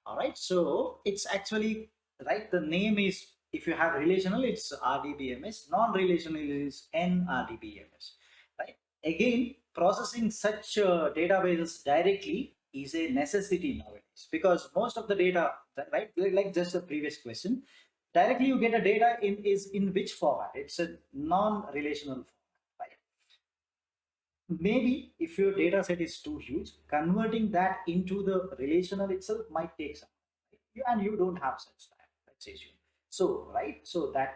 All right. So it's actually, right, the name is, if you have relational, it's RDBMS. Non-relational is NRDBMS, right? Again, processing such databases directly is a necessity nowadays because most of the data, right, like just the previous question, directly you get a data in which format? It's a non-relational format, right? maybe if your data set is too huge, converting that into the relational itself might take some time, right? And you don't have such time, let's assume. So, right, so that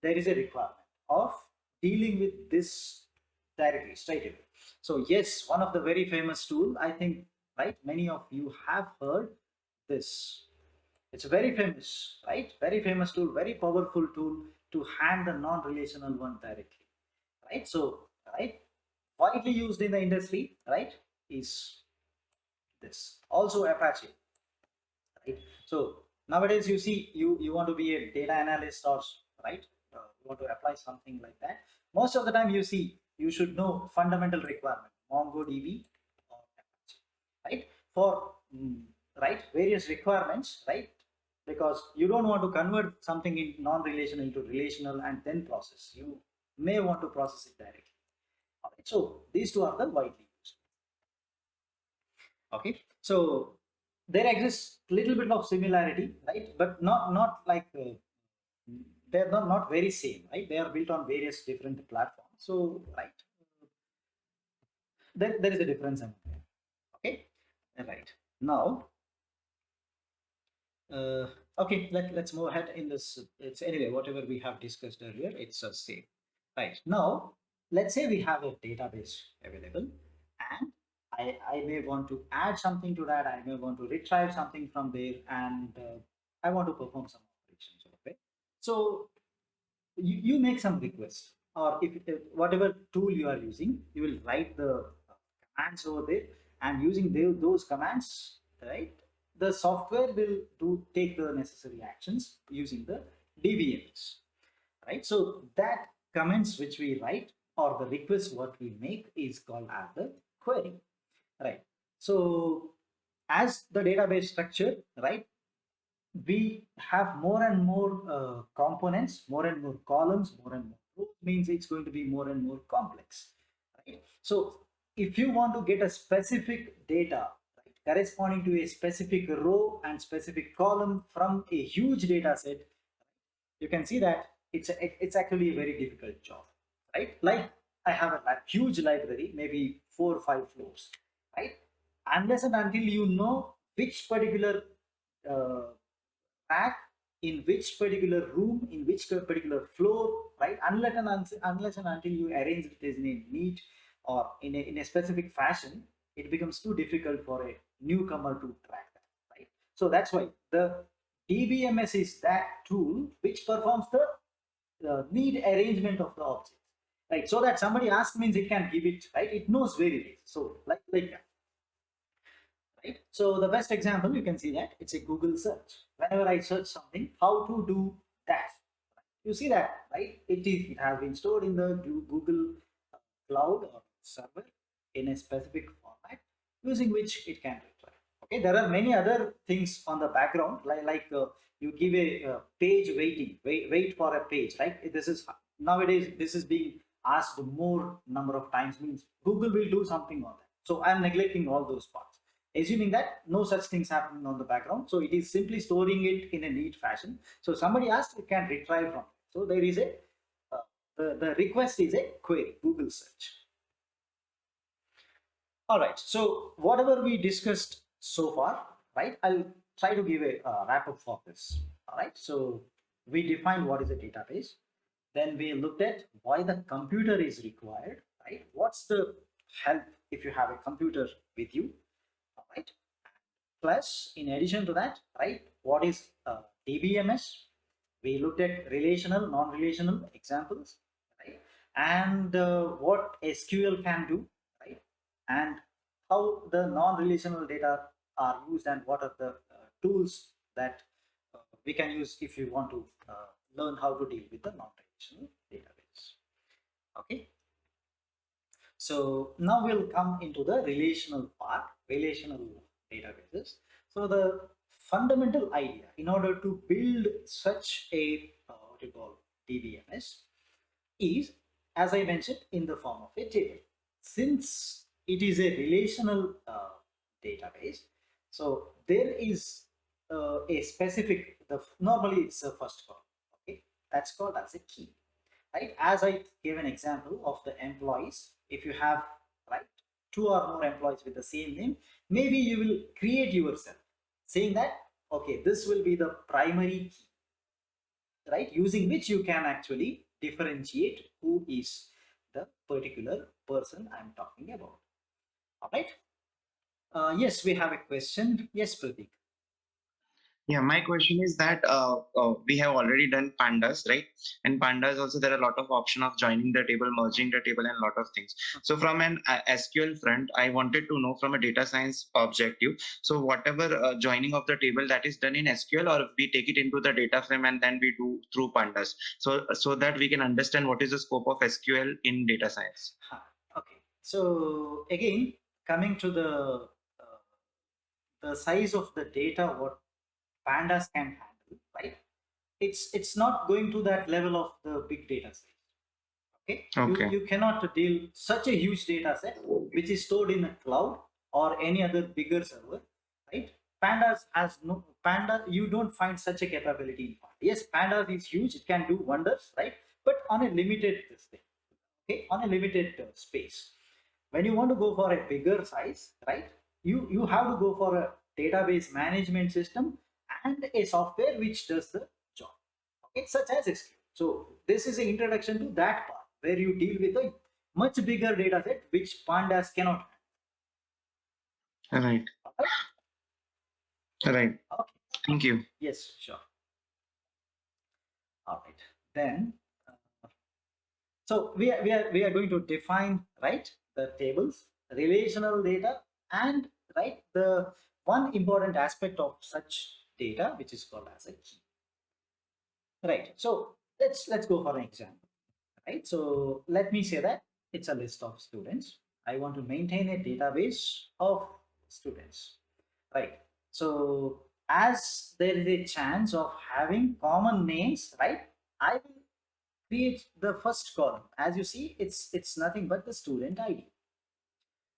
there is a requirement of dealing with this directly, straight away. So yes, one of the very famous tool, I think, right, many of you have heard this. It's very famous, right? Very famous tool, very powerful tool to hand the non-relational one directly, right? So, right, widely used in the industry, right, is this. Also Apache, right? So nowadays you see, you want to be a data analyst or, right, you want to apply something like that. Most of the time you see, you should know fundamental requirement, MongoDB or Apache, right? For right, various requirements, right? Because you don't want to convert something in non-relational into relational and then process. You may want to process it directly. All right, so these two are the widely used. Okay, so there exists little bit of similarity, right? But not like they're not very same, right? They are built on various different platforms. So right, there is a difference among them. Okay, right. Now, okay, let's move ahead in this. It's anyway, whatever we have discussed earlier, it's same. Right, now let's say we have a database available, and I may want to add something to that. I may want to retrieve something from there, and I want to perform some operations. Okay, so you make some request, or if whatever tool you are using, you will write the commands over there, and using those commands, right, the software will take the necessary actions using the DBMS, right? So that comments which we write or the request what we make is called as the query, right? So as the database structure, right, we have more and more components, more and more columns, more and more rows, means it's going to be more and more complex, right? So if you want to get a specific data, right, corresponding to a specific row and specific column from a huge data set, you can see that it's actually a very difficult job, right? Like I have a huge library, maybe 4 or 5 floors, right? Unless and until you know which particular uh, rack in which particular room, in which particular floor, right? Unless and until you arrange it in a neat or in a specific fashion, it becomes too difficult for a newcomer to track that, right? So that's why the DBMS is that tool which performs the neat arrangement of the objects, right? So that somebody asks means it can give it, right? It knows where it is. So like that, right? So the best example, you can see that it's a Google search. Whenever I search something, how to do that, you see that, right? It has been stored in the Google cloud or server in a specific format using which it can retrieve. Okay, there are many other things on the background, like you give a page waiting, wait for a page, right? This is nowadays this is being asked more number of times, means Google will do something on that. So I'm neglecting all those parts, assuming that no such things happening on the background. So it is simply storing it in a neat fashion. So somebody asked, it can retrieve from it. So there is a the request is a query, Google search. All right, so whatever we discussed so far, right, I'll try to give a wrap up for this. All right, so we defined what is a database. Then we looked at why the computer is required, right? What's the help if you have a computer with you, all right? Plus, in addition to that, right, what is DBMS? We looked at relational, non-relational examples, right? And what SQL can do, right? And how the non-relational data are used, and what are the tools that we can use if you want to learn how to deal with the non-relational database. Okay. So now we'll come into the relational part, relational databases. So the fundamental idea in order to build such a what you call DBMS is, as I mentioned, in the form of a table. Since it is a relational database, so there is a specific, normally it's a first column, okay, that's called as a key, right? As I gave an example of the employees, if you have right? 2 or more employees with the same name, maybe you will create yourself, saying that, okay, this will be the primary key, right? Using which you can actually differentiate who is the particular person I'm talking about. All right. Yes, we have a question. Yes, Pratik. Yeah, my question is that we have already done pandas, right? And pandas also there are a lot of option of joining the table, merging the table, and a lot of things. So from an SQL front, I wanted to know from a data science objective. So whatever joining of the table that is done in SQL, or we take it into the data frame and then we do through pandas. So that we can understand what is the scope of SQL in data science. Okay. So again, coming to the size of the data what pandas can handle, right? It's not going to that level of the big data set. Okay. You cannot deal such a huge data set which is stored in a cloud or any other bigger server, right? Pandas has no panda. You don't find such a capability in Panda. Yes, pandas is huge. It can do wonders, right? But on a limited this thing, okay, on a limited space. When you want to go for a bigger size, right? You have to go for a database management system and a software which does the job. Okay, such as SQL. So this is an introduction to that part where you deal with a much bigger data set which pandas cannot Right. Right. Okay. Thank you. Yes, sure. All right. Then, so we are going to define, right, the tables, relational data, and right the one important aspect of such data which is called as a key. Right. So let's go for an example. Right. So let me say that it's a list of students. I want to maintain a database of students. Right. So as there is a chance of having common names, right, I will create the first column. As you see, it's nothing but the student ID.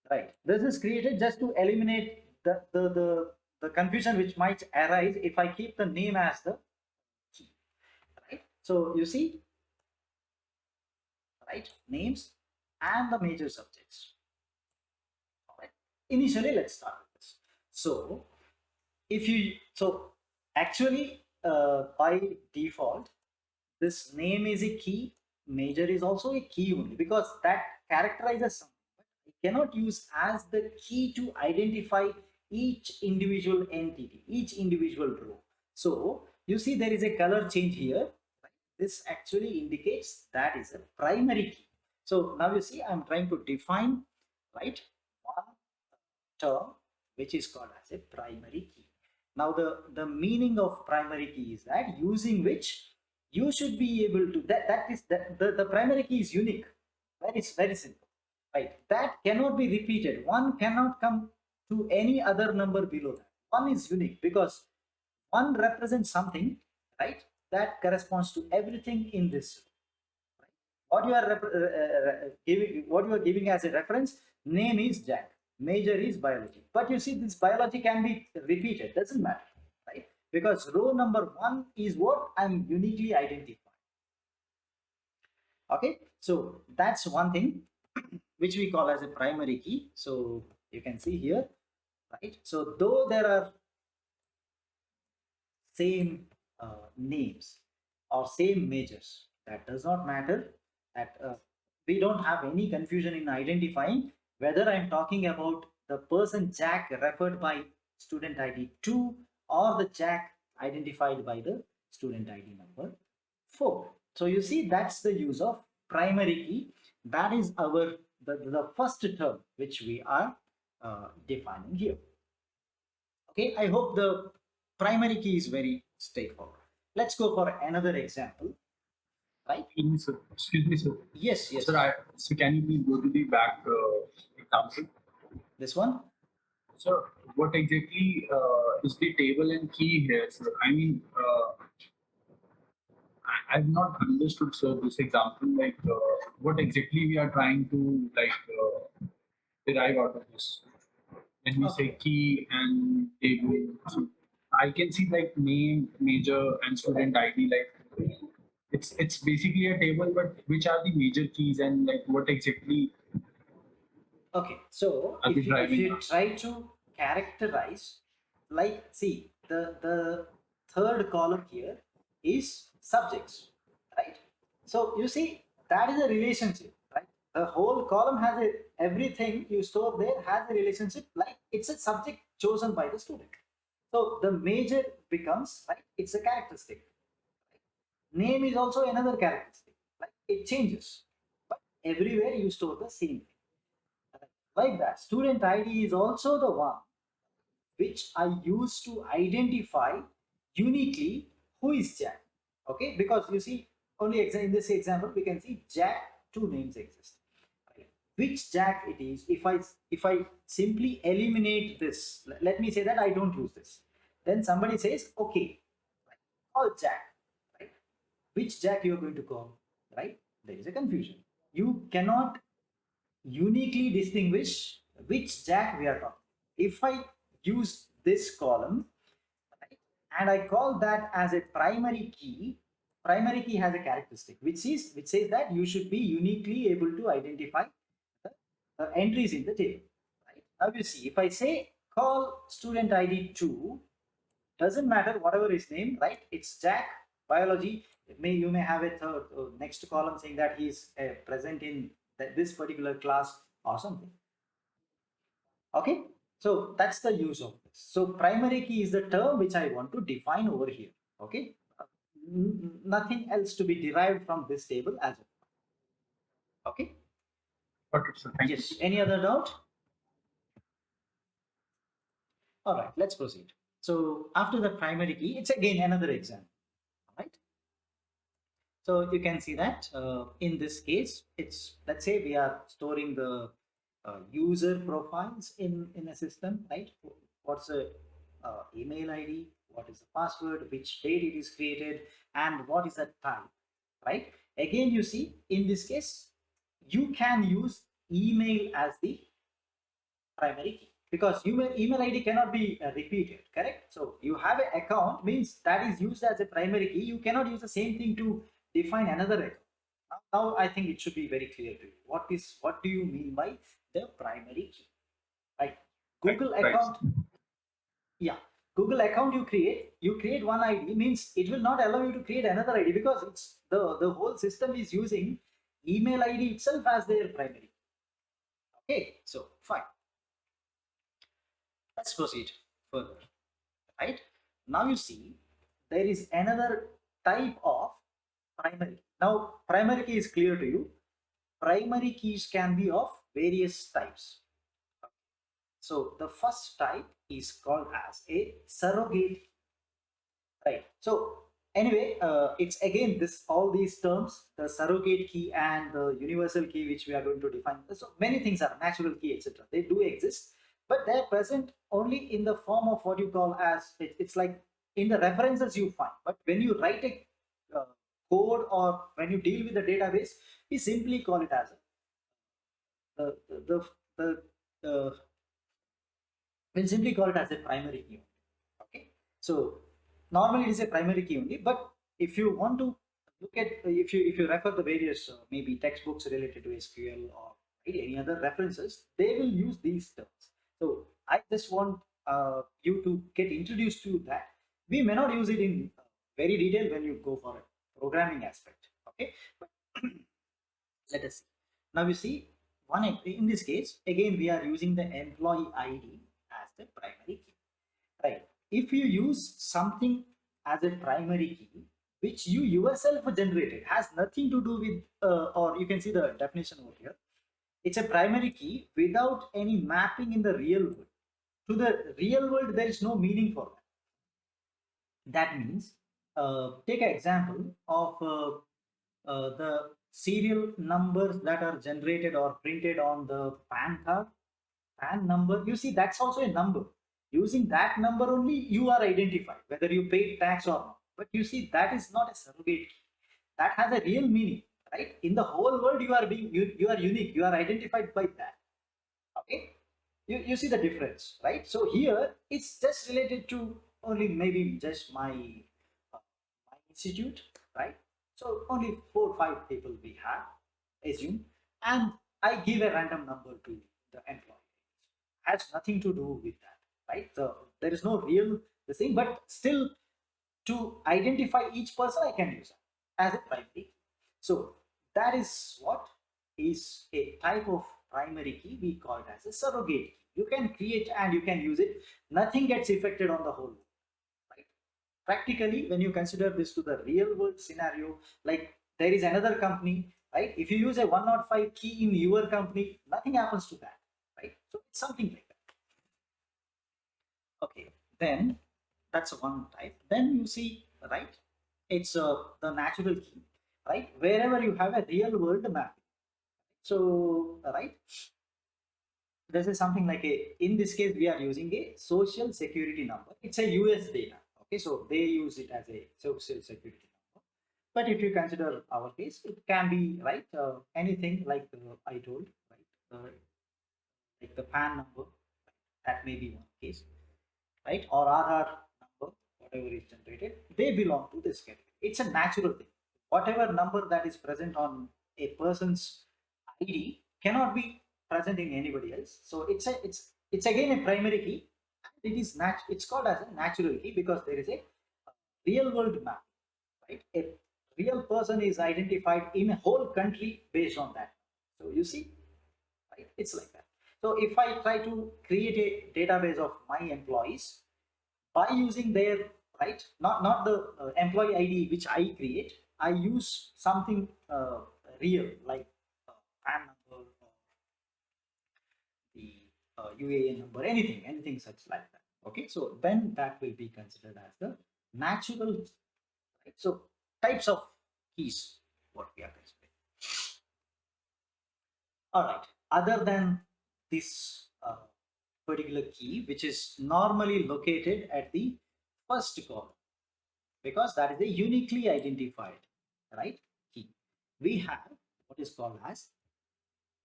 Right. This is created just to eliminate the confusion which might arise if I keep the name as the key. Right. So you see, right, names and the major subjects. All right. Initially, let's start with this. So actually by default, this name is a key, major is also a key only because that characterizes something. I cannot use as the key to identify each individual entity, each individual row. So you see there is a color change here. This actually indicates that is a primary key. So now you see I'm trying to define, right, one term which is called as a primary key. Now the meaning of primary key is that using which you should be able to, the primary key is unique. It's very simple, right? That cannot be repeated. One cannot come to any other number below that. One is unique because one represents something, right, that corresponds to everything in this. Right? What you are giving as a reference, name is Jack, major is biology. But you see, this biology can be repeated, doesn't matter, right? Because row number 1 is what I'm uniquely identifying. Okay, so that's one thing which we call as a primary key. So you can see here, right? So though there are same names or same majors, that does not matter. That we don't have any confusion in identifying whether I'm talking about the person Jack referred by student ID 2 or the Jack identified by the student ID number 4. So you see, that's the use of primary key. That is our the first term which we are defining here. Okay, I hope the primary key is very straightforward. Let's go for another example. Right? Excuse me, sir. Yes, yes. Sir, so can you please go to the back example? This one? Sir, what exactly is the table and key here, sir? I mean, I've not understood, sir, this example. Like, what exactly we are trying to derive out of this? When we say key and table, so I can see like name, major, and student ID. Like, it's basically a table, but which are the major keys and like what exactly Okay, so I'll be if driving you now. try to characterize, like, see, the third column here is subjects, right? So you see, that is a relationship, right? The whole column has a, everything you store there has a relationship, like it's a subject chosen by the student. So the major becomes, right, it's a characteristic. Name is also another characteristic, like it changes, but everywhere you store the same thing. Like that, student ID is also the one which I use to identify uniquely who is Jack. Okay, because you see, only in this example, we can see Jack, two names exist. Right? Which Jack it is, if I simply eliminate this, let me say that I don't use this. Then somebody says, okay, call Jack, right? Which Jack you are going to call, right? There is a confusion. You cannot uniquely distinguish which Jack we are talking. If I use this column, right, and I call that as a primary key has a characteristic which says that you should be uniquely able to identify the entries in the table. Right? Now you see, if I say call student ID 2, doesn't matter whatever his name, right? It's Jack, biology. You may have a third next column saying that he is present in this particular class or something. Okay, so that's the use of this. So primary key is the term which I want to define over here. Okay, nothing else to be derived from this table as of now. Okay. Okay, so thank you. Yes. Any other doubt? All right, let's proceed. So after the primary key, it's again another example. Right. So you can see that in this case, it's, let's say we are storing the user profiles in a system, right? What's the email ID? What is the password? Which date it is created? And what is the type, right? Again, you see, in this case, you can use email as the primary key because email ID cannot be repeated, correct? So you have an account means that is used as a primary key. You cannot use the same thing to define another account. Now I think it should be very clear to you. What do you mean by the primary key? Right? Google Right. account, yeah. Google account you create one ID means it will not allow you to create another ID because it's the whole system is using email ID itself as their primary. Okay, so fine. Let's proceed further. Right? Now you see there is another type of primary. Now primary key is clear to you. Primary keys can be of various types. So the first type is called as a surrogate, right? So anyway, it's again this all these terms, the surrogate key and the universal key, which we are going to define. So many things are natural key, etc. They do exist, but they're present only in the form of what you call as it's like in the references you find. But when you write a code or when you deal with the database, we simply call it as the we'll simply call it as a primary key. Okay, so normally it is a primary key only, but if you want to look at if you refer the various maybe textbooks related to SQL or any other references, they will use these terms. So I just want you to get introduced to that. We may not use it in very detail when you go for a programming aspect. Okay, but let us see. Now you see one in this case again we are using the employee ID as the primary key, right? If you use something as a primary key which you yourself generated, has nothing to do with or you can see the definition over here, it's a primary key without any mapping in the real world. To the real world there is no meaning for that. That means take an example of the serial numbers that are generated or printed on the PAN card. PAN number, you see that's also a number. Using that number only you are identified whether you paid tax or not. But you see that is not a surrogate key. That has a real meaning, right? In the whole world you are you are unique, you are identified by that. Okay, you see the difference, right? So here it's just related to only maybe just my institute, right? So only 4 or 5 people we have, assume, and I give a random number to the employee. Has nothing to do with that, right? So there is no real the thing, but still to identify each person, I can use that as a primary key. So that is what is a type of primary key. We call it as a surrogate key. You can create and you can use it. Nothing gets affected on the whole, right? Practically, when you consider this to the real world scenario, like there is another company, right? If you use a 105 key in your company, nothing happens to that, right? So it's something like that. Okay, then that's one type. Then you see, right? It's the natural key, right? Wherever you have a real world map. So, right? This is something like in this case, we are using a social security number. It's a US data. Okay, so they use it as a social security number. But if you consider our case, it can be, right? Anything like I told, right? Like the PAN number, that may be one case, right? Or Aadhaar number, whatever is generated, they belong to this category. It's a natural thing. Whatever number that is present on a person's ID cannot be present in anybody else. So it's again a primary key. It's called as a natural key because there is a real world map, right? A real person is identified in a whole country based on that. So you see, right? It's like that. So if I try to create a database of my employees by using their, right, not the employee ID which I create, I use something real like PAN number, the UAN number, anything such like that. Okay, so then that will be considered as the natural, right? So types of keys, what we are considering. All right, other than this particular key, which is normally located at the first column, because that is a uniquely identified, right, key. We have what is called as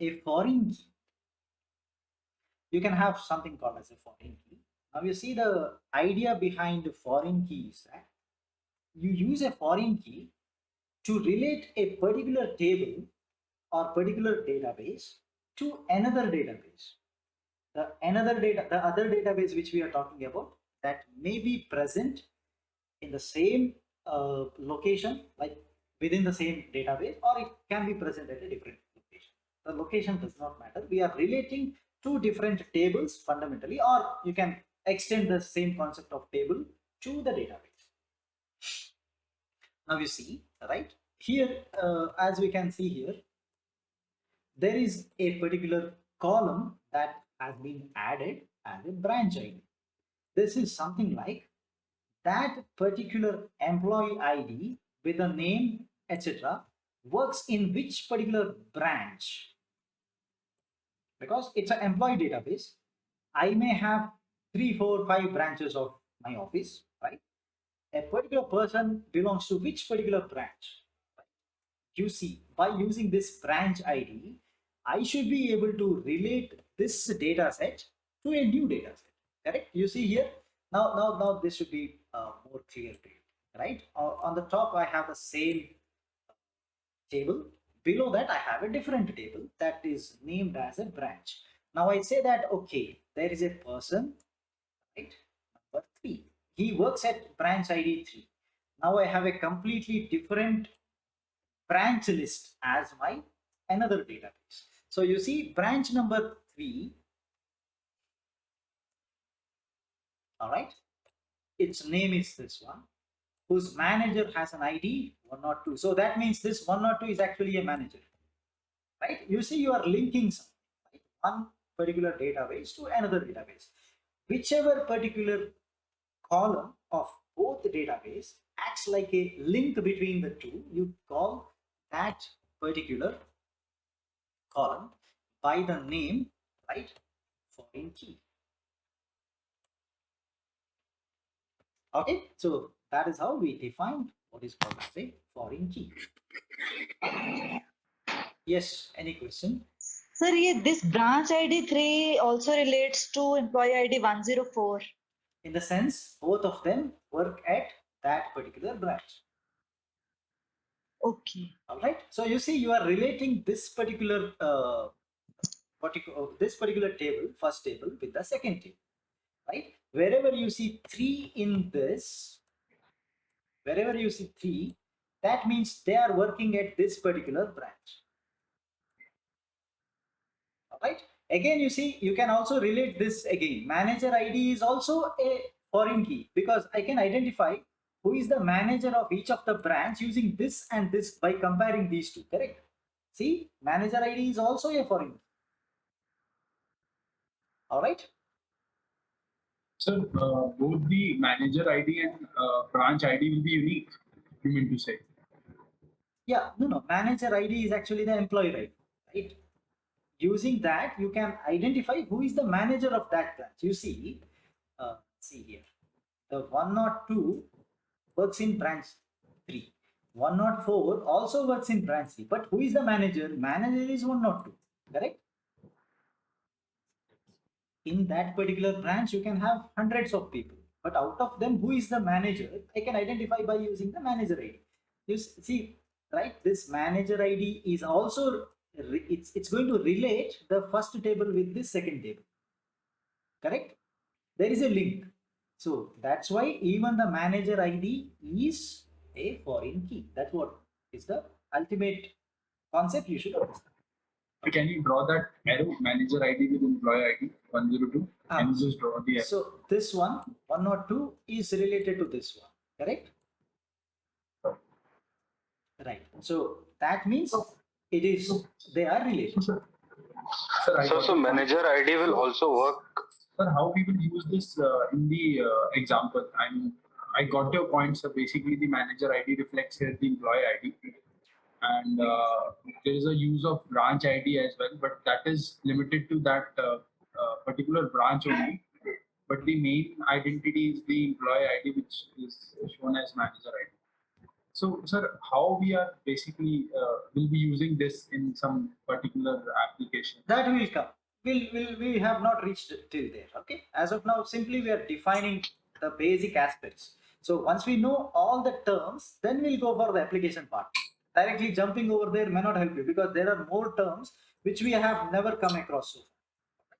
a foreign key. You can have something called as a foreign key. Now you see the idea behind foreign key is that you use a foreign key to relate a particular table or particular database to another database. The other database which we are talking about, that may be present in the same location, like within the same database, or it can be present at a different location. The location does not matter. We are relating two different tables fundamentally, or you can extend the same concept of table to the database. Now you see, right here, as we can see here, there is a particular column that has been added as a branch ID. This is something like that particular employee ID with a name, etc., works in which particular branch. Because it's an employee database, I may have 3, 4, 5 branches of my office, right? A particular person belongs to which particular branch. You see, by using this branch ID, I should be able to relate this data set to a new data set. Correct? You see here. Now this should be more clear to you, right? On the top, I have the same table. Below that, I have a different table that is named as a branch. Now I say that, okay, there is a person, right? Number 3. He works at branch ID 3. Now I have a completely different branch list as my another database. So you see branch number 3, all right, its name is this one, whose manager has an ID 102. So that means this 102 is actually a manager, right? You see, you are linking something, right? One particular database to another database. Whichever particular column of both the database acts like a link between the two, you call that particular column by the name, right, foreign key. Okay, so that is how we define what is called as a foreign key. Yes, any question? Sir, this branch ID 3 also relates to employee ID 104. In the sense, both of them work at that particular branch. Okay. All right. So you see, you are relating this particular this particular table, first table with the second table, right? Wherever you see 3 in this, wherever you see 3, that means they are working at this particular branch. All right. Again, you see, you can also relate this again. Manager ID is also a foreign key because I can identify who is the manager of each of the branch using this and this by comparing these two, correct? See, manager ID is also a foreign key. All right. So both the manager ID and branch ID will be unique, you mean to say? Yeah, no. Manager ID is actually the employee ID, right? Using that, you can identify who is the manager of that branch. You see, see here, the 102 works in branch 3. 104 also works in branch 3. But who is the manager? Manager is 102, correct? In that particular branch, you can have hundreds of people. But out of them, who is the manager? I can identify by using the manager ID. You see, right? This manager ID is also, it's going to relate the first table with the second table, correct? There is a link. So that's why even the manager ID is a foreign key. That's what is the ultimate concept you should understand. So can you draw that arrow, manager ID with employee ID 102? Can you just draw the arrow? So this one, 102 is related to this one, correct? Right. So that means it is, they are related. Sir, So manager ID will also work. Sir, how we will use this in the example? I got your point. So basically, the manager ID reflects here the employee ID, and there is a use of branch ID as well, but that is limited to that particular branch only. But the main identity is the employee ID, which is shown as manager ID. So, sir, how we are basically will be using this in some particular application? That will come. We have not reached till there. Okay. As of now, simply we are defining the basic aspects. So once we know all the terms, then we'll go for the application part. Directly jumping over there may not help you because there are more terms which we have never come across so far.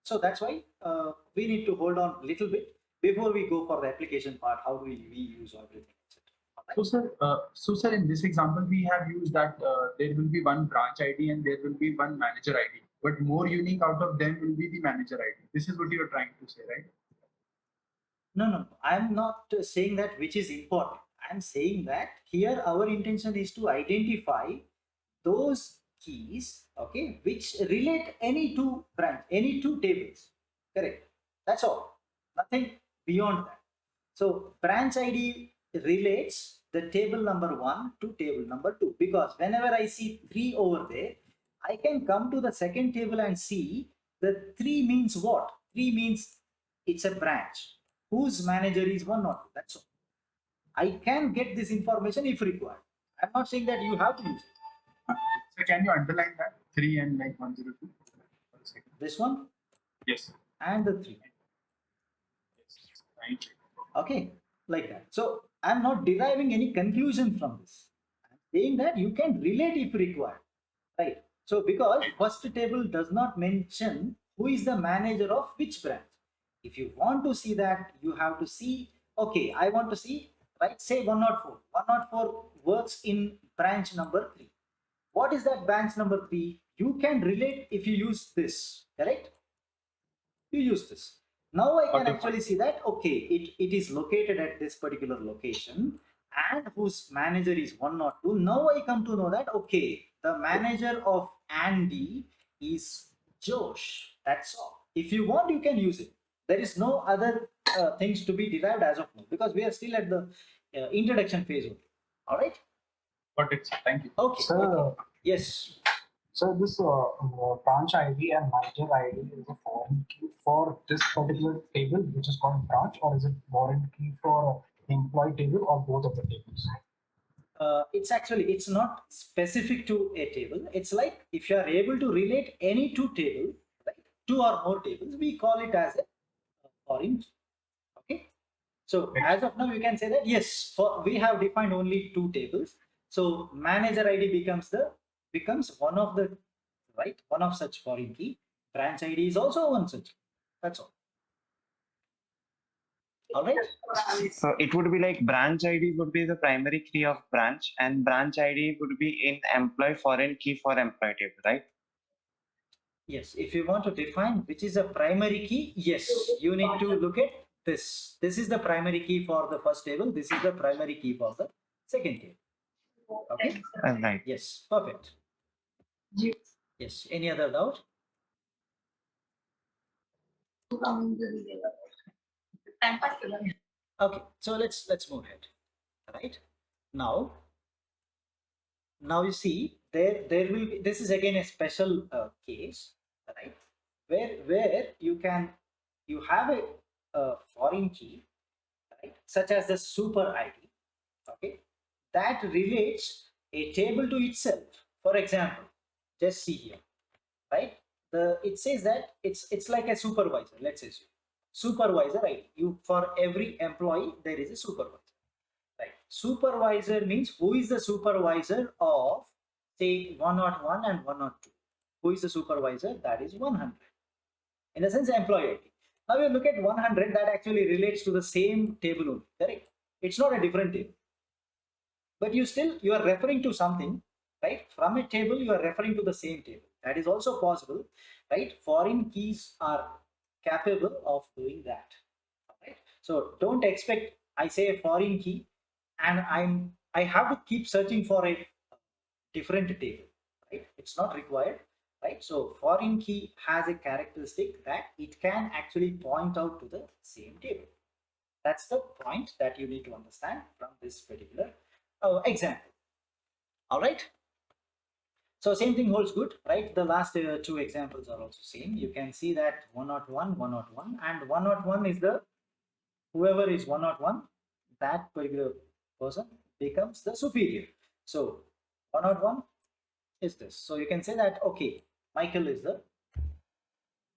So that's why we need to hold on a little bit before we go for the application part. How do we use everything, etc. So, sir, in this example, we have used that there will be one branch ID and there will be one manager ID, but more unique out of them will be the manager ID. This is what you are trying to say, right? No. I'm not saying that which is important. I'm saying that here our intention is to identify those keys, okay, which relate any two tables. Correct. That's all. Nothing beyond that. So branch ID relates the table number 1 to table number 2 because whenever I see 3 over there, I can come to the second table and see the 3 means what? 3 means it's a branch whose manager is 102. That's all. I can get this information if required. I'm not saying that you have to use it. So can you underline that 3 and like 102? This one? Yes. And the 3. Yes. Right. Okay, like that. So I'm not deriving any conclusion from this. I'm saying that you can relate if required, right? So because first table does not mention who is the manager of which branch. If you want to see that, you have to see, okay, I want to see, right, say 104. 104 works in branch number 3. What is that branch number 3? You can relate if you use this, correct? You use this. Now I can actually see that, okay, it is located at this particular location and whose manager is 102. Now I come to know that, okay, the manager of Andy is Josh. That's all. If you want, you can use it. There is no other things to be derived as of now because we are still at the introduction phase only. All right. Got it. Thank you. Okay. Sir, okay. Yes. So this branch ID and manager ID is a foreign key for this particular table, which is called branch, or is it foreign key for the employee table or both of the tables? It's not specific to a table. It's like if you are able to relate any two tables, right, 2 or more tables, we call it as a foreign key. Okay. So as of now, you can say that yes, we have defined only 2 tables. So manager ID becomes one of the, right, one of such foreign key. Branch ID is also one such. That's all. All right. So it would be like branch ID would be the primary key of branch, and branch ID would be in employee foreign key for employee table, right? Yes, if you want to define which is a primary key, yes, you need to look at this. This is the primary key for the first table. This is the primary key for the second table. Okay. Right. Yes, perfect. Yes. Any other doubt? Okay. So let's move ahead. Right now. Now you see there will be, this is again a special case, right, where you have a foreign key, right, such as the super ID, okay, that relates a table to itself. For example, just see here, right, it says that it's like a supervisor. Let's say supervisor ID. For every employee there is a supervisor. Right. Supervisor means who is the supervisor of, say, 101 and 102. Who is the supervisor? That is 100. In the sense, employee ID. Now you look at 100, that actually relates to the same table only. Correct? It's not a different table. But you are referring to something, right? From a table, you are referring to the same table. That is also possible, right? Foreign keys are capable of doing that. Right? So don't expect I say a foreign key and I have to keep searching for a different table, right? It's not required, right? So foreign key has a characteristic that it can actually point out to the same table. That's the point that you need to understand from this particular example. All right. So same thing holds good, right? The last two examples are also same. You can see that 101, 101, and 101 is the whoever is 101, that particular person becomes the superior. So 101 is this. So you can say that, okay, Michael is the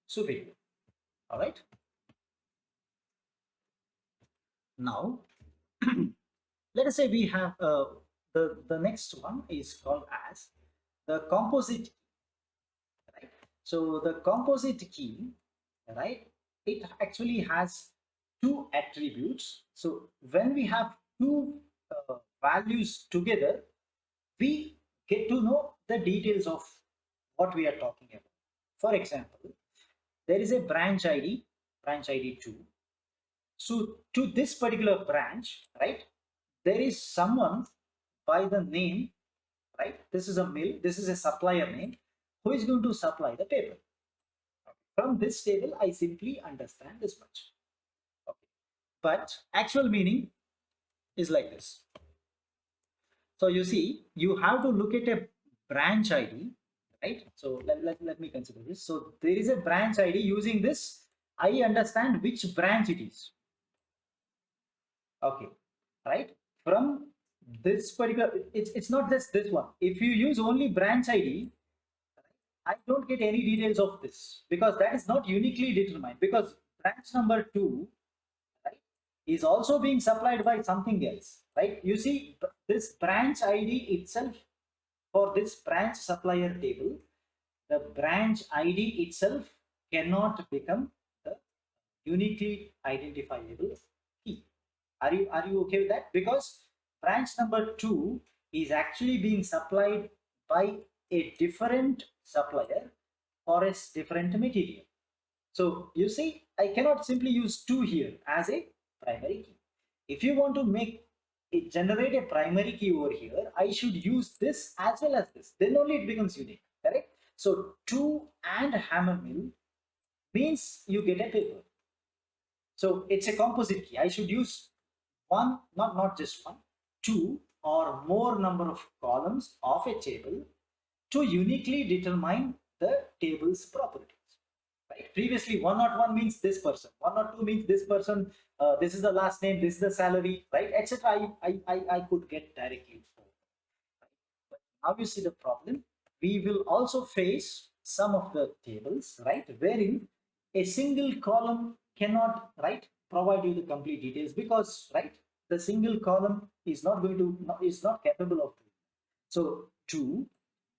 superior. All right. Now, let us say we have the next one is called as the composite key, right? So the composite key, right, it actually has two attributes. So when we have two values together, we get to know the details of what we are talking about. For example, there is a branch ID 2. So to this particular branch, right, there is someone by the name, right, this is a mill, this is a supplier name, who is going to supply the paper. From this table, I simply understand this much. Okay. But actual meaning is like this. So you see, you have to look at a branch ID, right? So let me consider this. So there is a branch ID. Using this, I understand which branch it is. Okay, right? From this particular, it's not just this one. If you use only branch ID, I don't get any details of this because that is not uniquely determined, because branch number 2, right, is also being supplied by something else, right? You see, this branch ID itself for this branch supplier table, the branch ID itself cannot become the uniquely identifiable key. Are you okay with that? Because branch number 2 is actually being supplied by a different supplier for a different material. So you see, I cannot simply use 2 here as a primary key. If you want to make it generate a primary key over here, I should use this as well as this. Then only it becomes unique, correct? So 2 and hammer mill means you get a paper. So it's a composite key. I should use one, not just one, 2 or more number of columns of a table to uniquely determine the table's properties. Right? Previously, 101 means this person, 102 means this person, this is the last name, this is the salary, right, etc. I could get directly. Right? But now you see the problem. We will also face some of the tables, right, wherein a single column cannot, right, provide you the complete details because, right, the single column is not capable of doing. So 2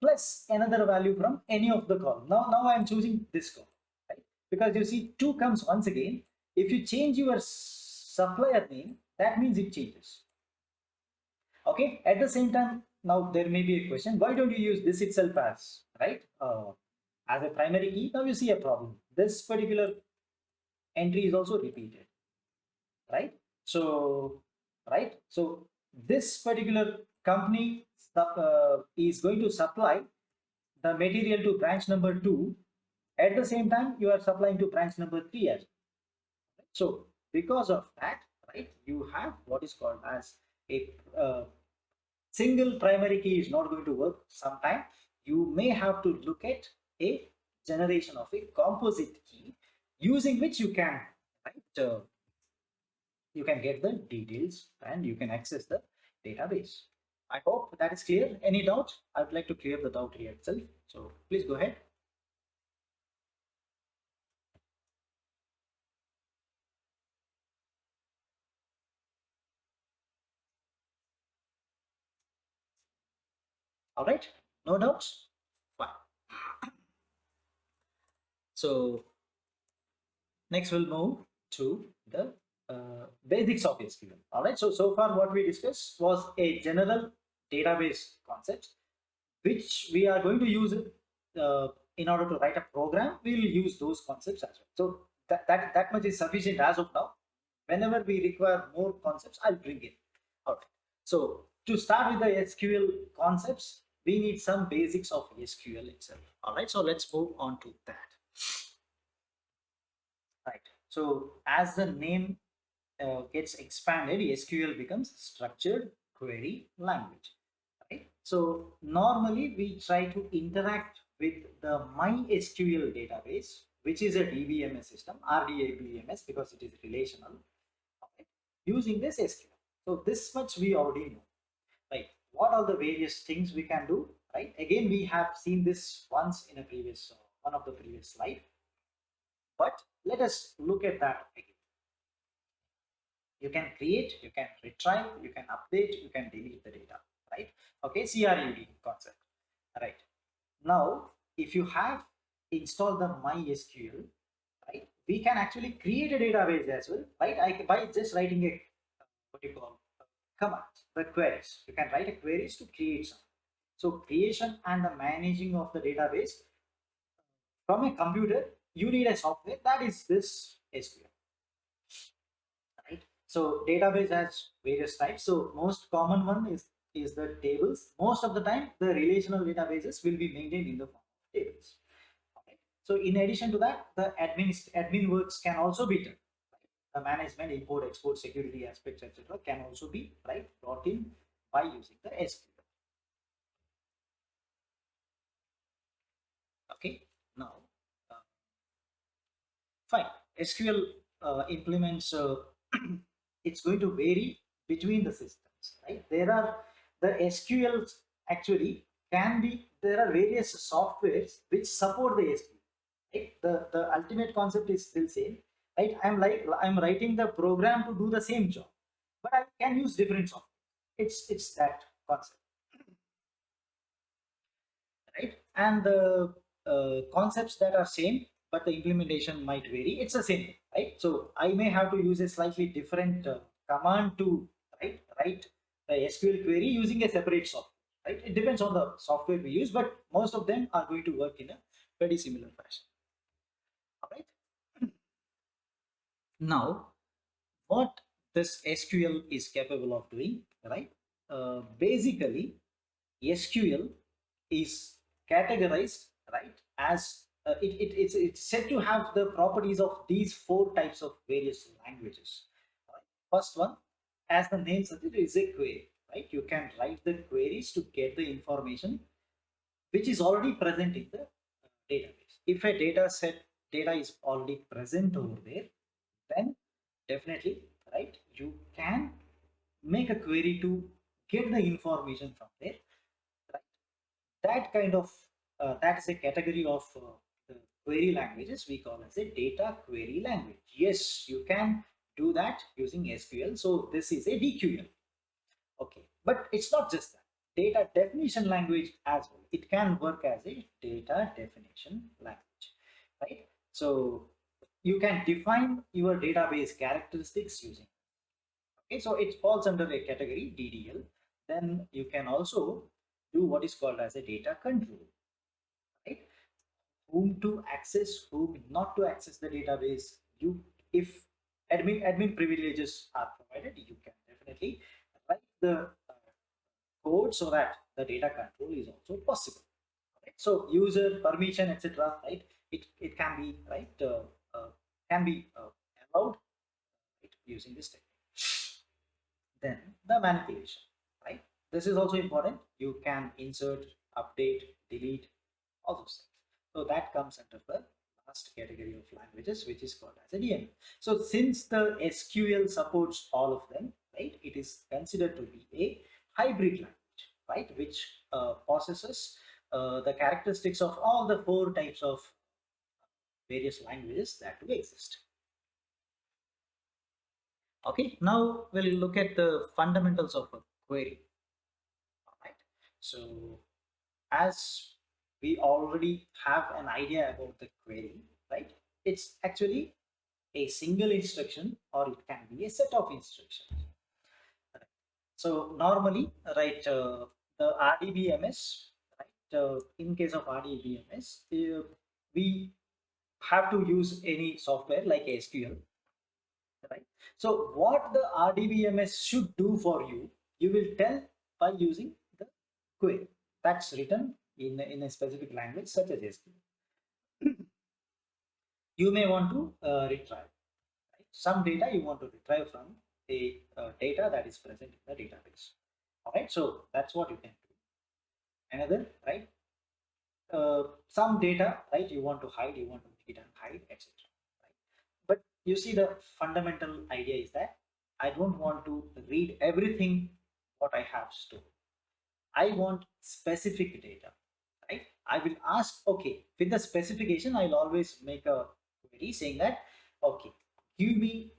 plus another value from any of the column. Now I am choosing this column, right? Because you see 2 comes once again. If you change your supplier name, that means it changes. Okay, at the same time, now there may be a question, why don't you use this itself as, right, as a primary key? Now you see a problem. This particular entry is also repeated, right? So this particular company is going to supply the material to branch number 2. At the same time, you are supplying to branch number 3 as well. So because of that, right, you have what is called as a single primary key is not going to work. Sometime you may have to look at a generation of a composite key, using which you can, right, you can get the details and you can access the database. I hope that is clear. Any doubt? I would like to clear the doubt here itself. So please go ahead. All right, no doubts? Fine. So next we'll move to the basics of SQL. All right, so far what we discussed was a general database concept, which we are going to use in order to write a program. We'll use those concepts as well. So that much is sufficient as of now. Whenever we require more concepts, I'll bring it. All right. So to start with the SQL concepts, we need some basics of SQL itself. All right, so let's move on to that. Right. So as the name gets expanded, SQL becomes structured query language. Right. So normally we try to interact with the MySQL database, which is a DBMS system, RDBMS, because it is relational, okay, using this SQL. So this much we already know, right? What are the various things we can do, right? Again, we have seen this once in a previous one of the previous slide, but let us look at that again. You can create, you can retrieve, you can update, you can delete the data, right? Okay, CRUD concept, right? Now, if you have installed the MySQL, right, we can actually create a database as well, right? By just writing a what you call command, the queries. You can write a queries to create some. So creation and the managing of the database from a computer, you need a software that is this SQL. Right? So database has various types. So most common one is the tables. Most of the time, the relational databases will be maintained in the form of tables. Okay. So in addition to that, the admin works can also be done. The management, import, export, security aspects, etc., can also be brought in by using the SQL. Okay, now fine. SQL implements. It's going to vary between the systems, right? There are the SQLs actually can be. There are various softwares which support the SQL. Right? The ultimate concept is still same. Right, I'm writing the program to do the same job, but I can use different software. It's that concept, right? And the concepts that are same, but the implementation might vary. It's the same, right? So I may have to use a slightly different command to write the SQL query using a separate software. Right? It depends on the software we use, but most of them are going to work in a very similar fashion. All right. Now, what this SQL is capable of doing, right? Basically, SQL is categorized, right, as it's said to have the properties of these 4 types of various languages. Right? First one, as the name suggests, is a query, right? You can write the queries to get the information which is already present in the database. If a data is already present over there, then definitely, right, you can make a query to get the information from there, right? That kind of that is a category of the query languages we call as a data query language. Yes, you can do that using SQL. So this is a DQL. Okay, but it's not just that. data definition language as well. It can work as a data definition language, right? So you can define your database characteristics using. Okay, so it falls under a category DDL. Then you can also do what is called as a data control, right? Whom to access, whom not to access the database. You, if admin privileges are provided, you can definitely write the code so that the data control is also possible. Right? So user permission, etc. Right? It can be allowed, right, using this technique. Then the manipulation, right? This is also important. You can insert, update, delete, all those things. So that comes under the last category of languages, which is called as a DML. So since the SQL supports all of them, right, it is considered to be a hybrid language, right, which possesses the characteristics of all the 4 types of various languages that do exist. Okay, now we'll look at the fundamentals of a query. All right, so as we already have an idea about the query, right? It's actually a single instruction, or it can be a set of instructions. Right. So normally, right, the RDBMS, right, in case of RDBMS, we have to use any software like SQL, right? So what the RDBMS should do for you, you will tell by using the query that's written in a specific language such as SQL. You may want to retrieve, right? Some data you want to retrieve from the data that is present in the database. All right, so that's what you can do. Another, right? Some data, right, you want to hide, you want to make it unhide, etc. Right? But you see, the fundamental idea is that I don't want to read everything what I have stored. I want specific data, right? I will ask, okay, with the specification, I'll always make a query saying that, okay, give me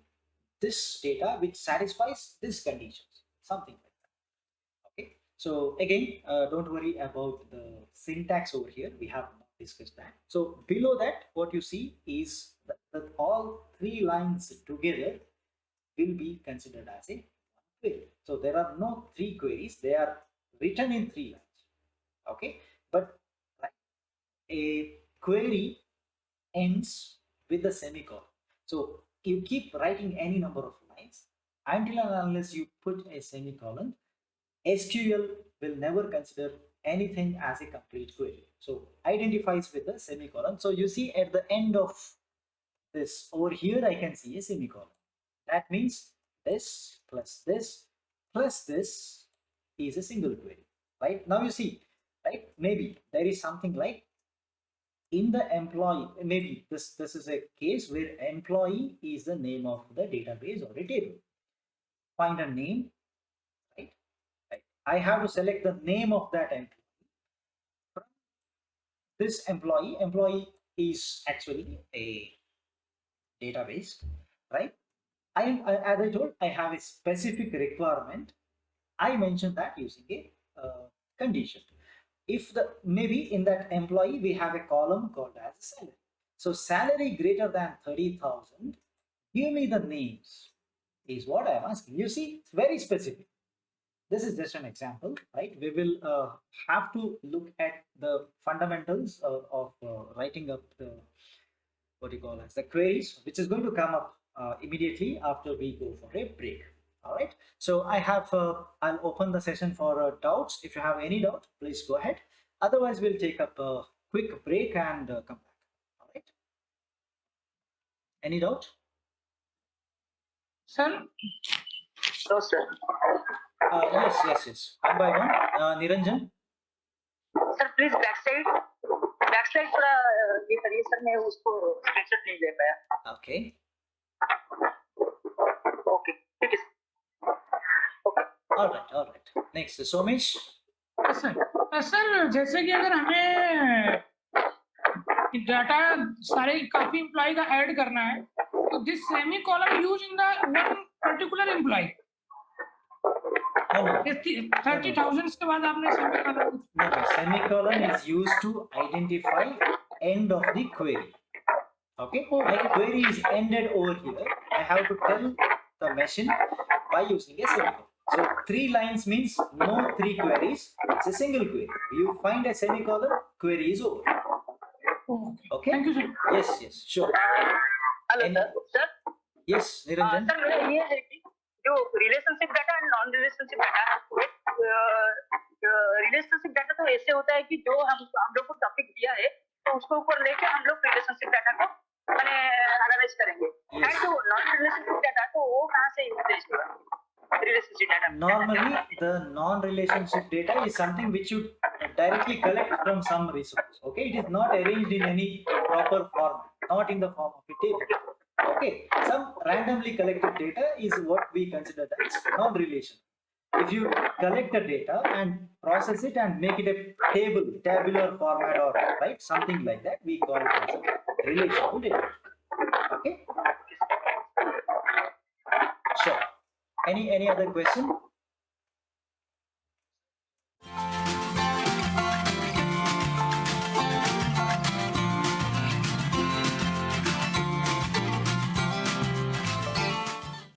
this data which satisfies this conditions, something like that. Okay, so again, don't worry about the syntax over here. We have not discussed that. So below that, what you see is that all 3 lines together will be considered as a query. So there are no 3 queries, they are written in 3 lines. Okay, but a query ends with a semicolon. So you keep writing any number of lines until and unless you put a semicolon. SQL will never consider anything as a complete query. So identifies with the semicolon. So you see at the end of this over here, I can see a semicolon. That means this plus this plus this is a single query, right? Now you see, right? Maybe there is something like in the employee, maybe this is a case where employee is the name of the database or a table. Find a name, right? I have to select the name of that employee. From this employee is actually a database, right? As I told, I have a specific requirement. I mentioned that using a condition. If the maybe in that employee we have a column called as salary. So salary greater than 30,000, give me the names is what I'm asking. You see, it's very specific. This is just an example, right? We will have to look at the fundamentals of writing up the what do you call as the queries, which is going to come up immediately after we go for a break. All right, so I have I'll open the session for doubts. If you have any doubt, please go ahead. Otherwise, we'll take up a quick break and come back. All right, any doubt? Sir? No, sir. Yes. One by one. Niranjan? Sir, please backside थोड़ा ये करिए sir, मैं उसको screenshot नहीं दे पाया. Okay. Okay, ठीक है. Okay. All right. Next, Somesh. Sir जैसे कि अगर हमें डाटा सारे काफी एम्प्लॉय का ऐड करना है, तो this semi column use in the one particular employ. 30,000 के बाद आपने semicolon No, semicolon is used to identify end of the query. Okay, my query is ended over here. I have to tell the machine by using a semicolon. So 3 lines means no 3 queries. It's a single query. You find a semicolon, query is over. Okay. Thank you, sir. Yes, sure. Hello Any- sir Yes, Niranjan. Sir मेरा ये है कि जो relationship data and non relationship data relationship data तो ऐसे होता है कि जो हम लोग को टॉपिक दिया है तो उसको ऊपर लेके हम लोग रिलेशनशिप डाटा को मैंने एनालाइज करेंगे एंड जो नॉन रिलेशनशिप डाटा तो वो कहाँ से यूज होगा relationship data Normally, the non-relationship data is something which you directly collect from some resource. Okay, it is not arranged in any proper form, not in the form of a table. Okay, some randomly collected data is what we consider as non-relation. If you collect the data and process it and make it a table, tabular format or right something like that, we call it as a relational data. Okay, sure. Any other question?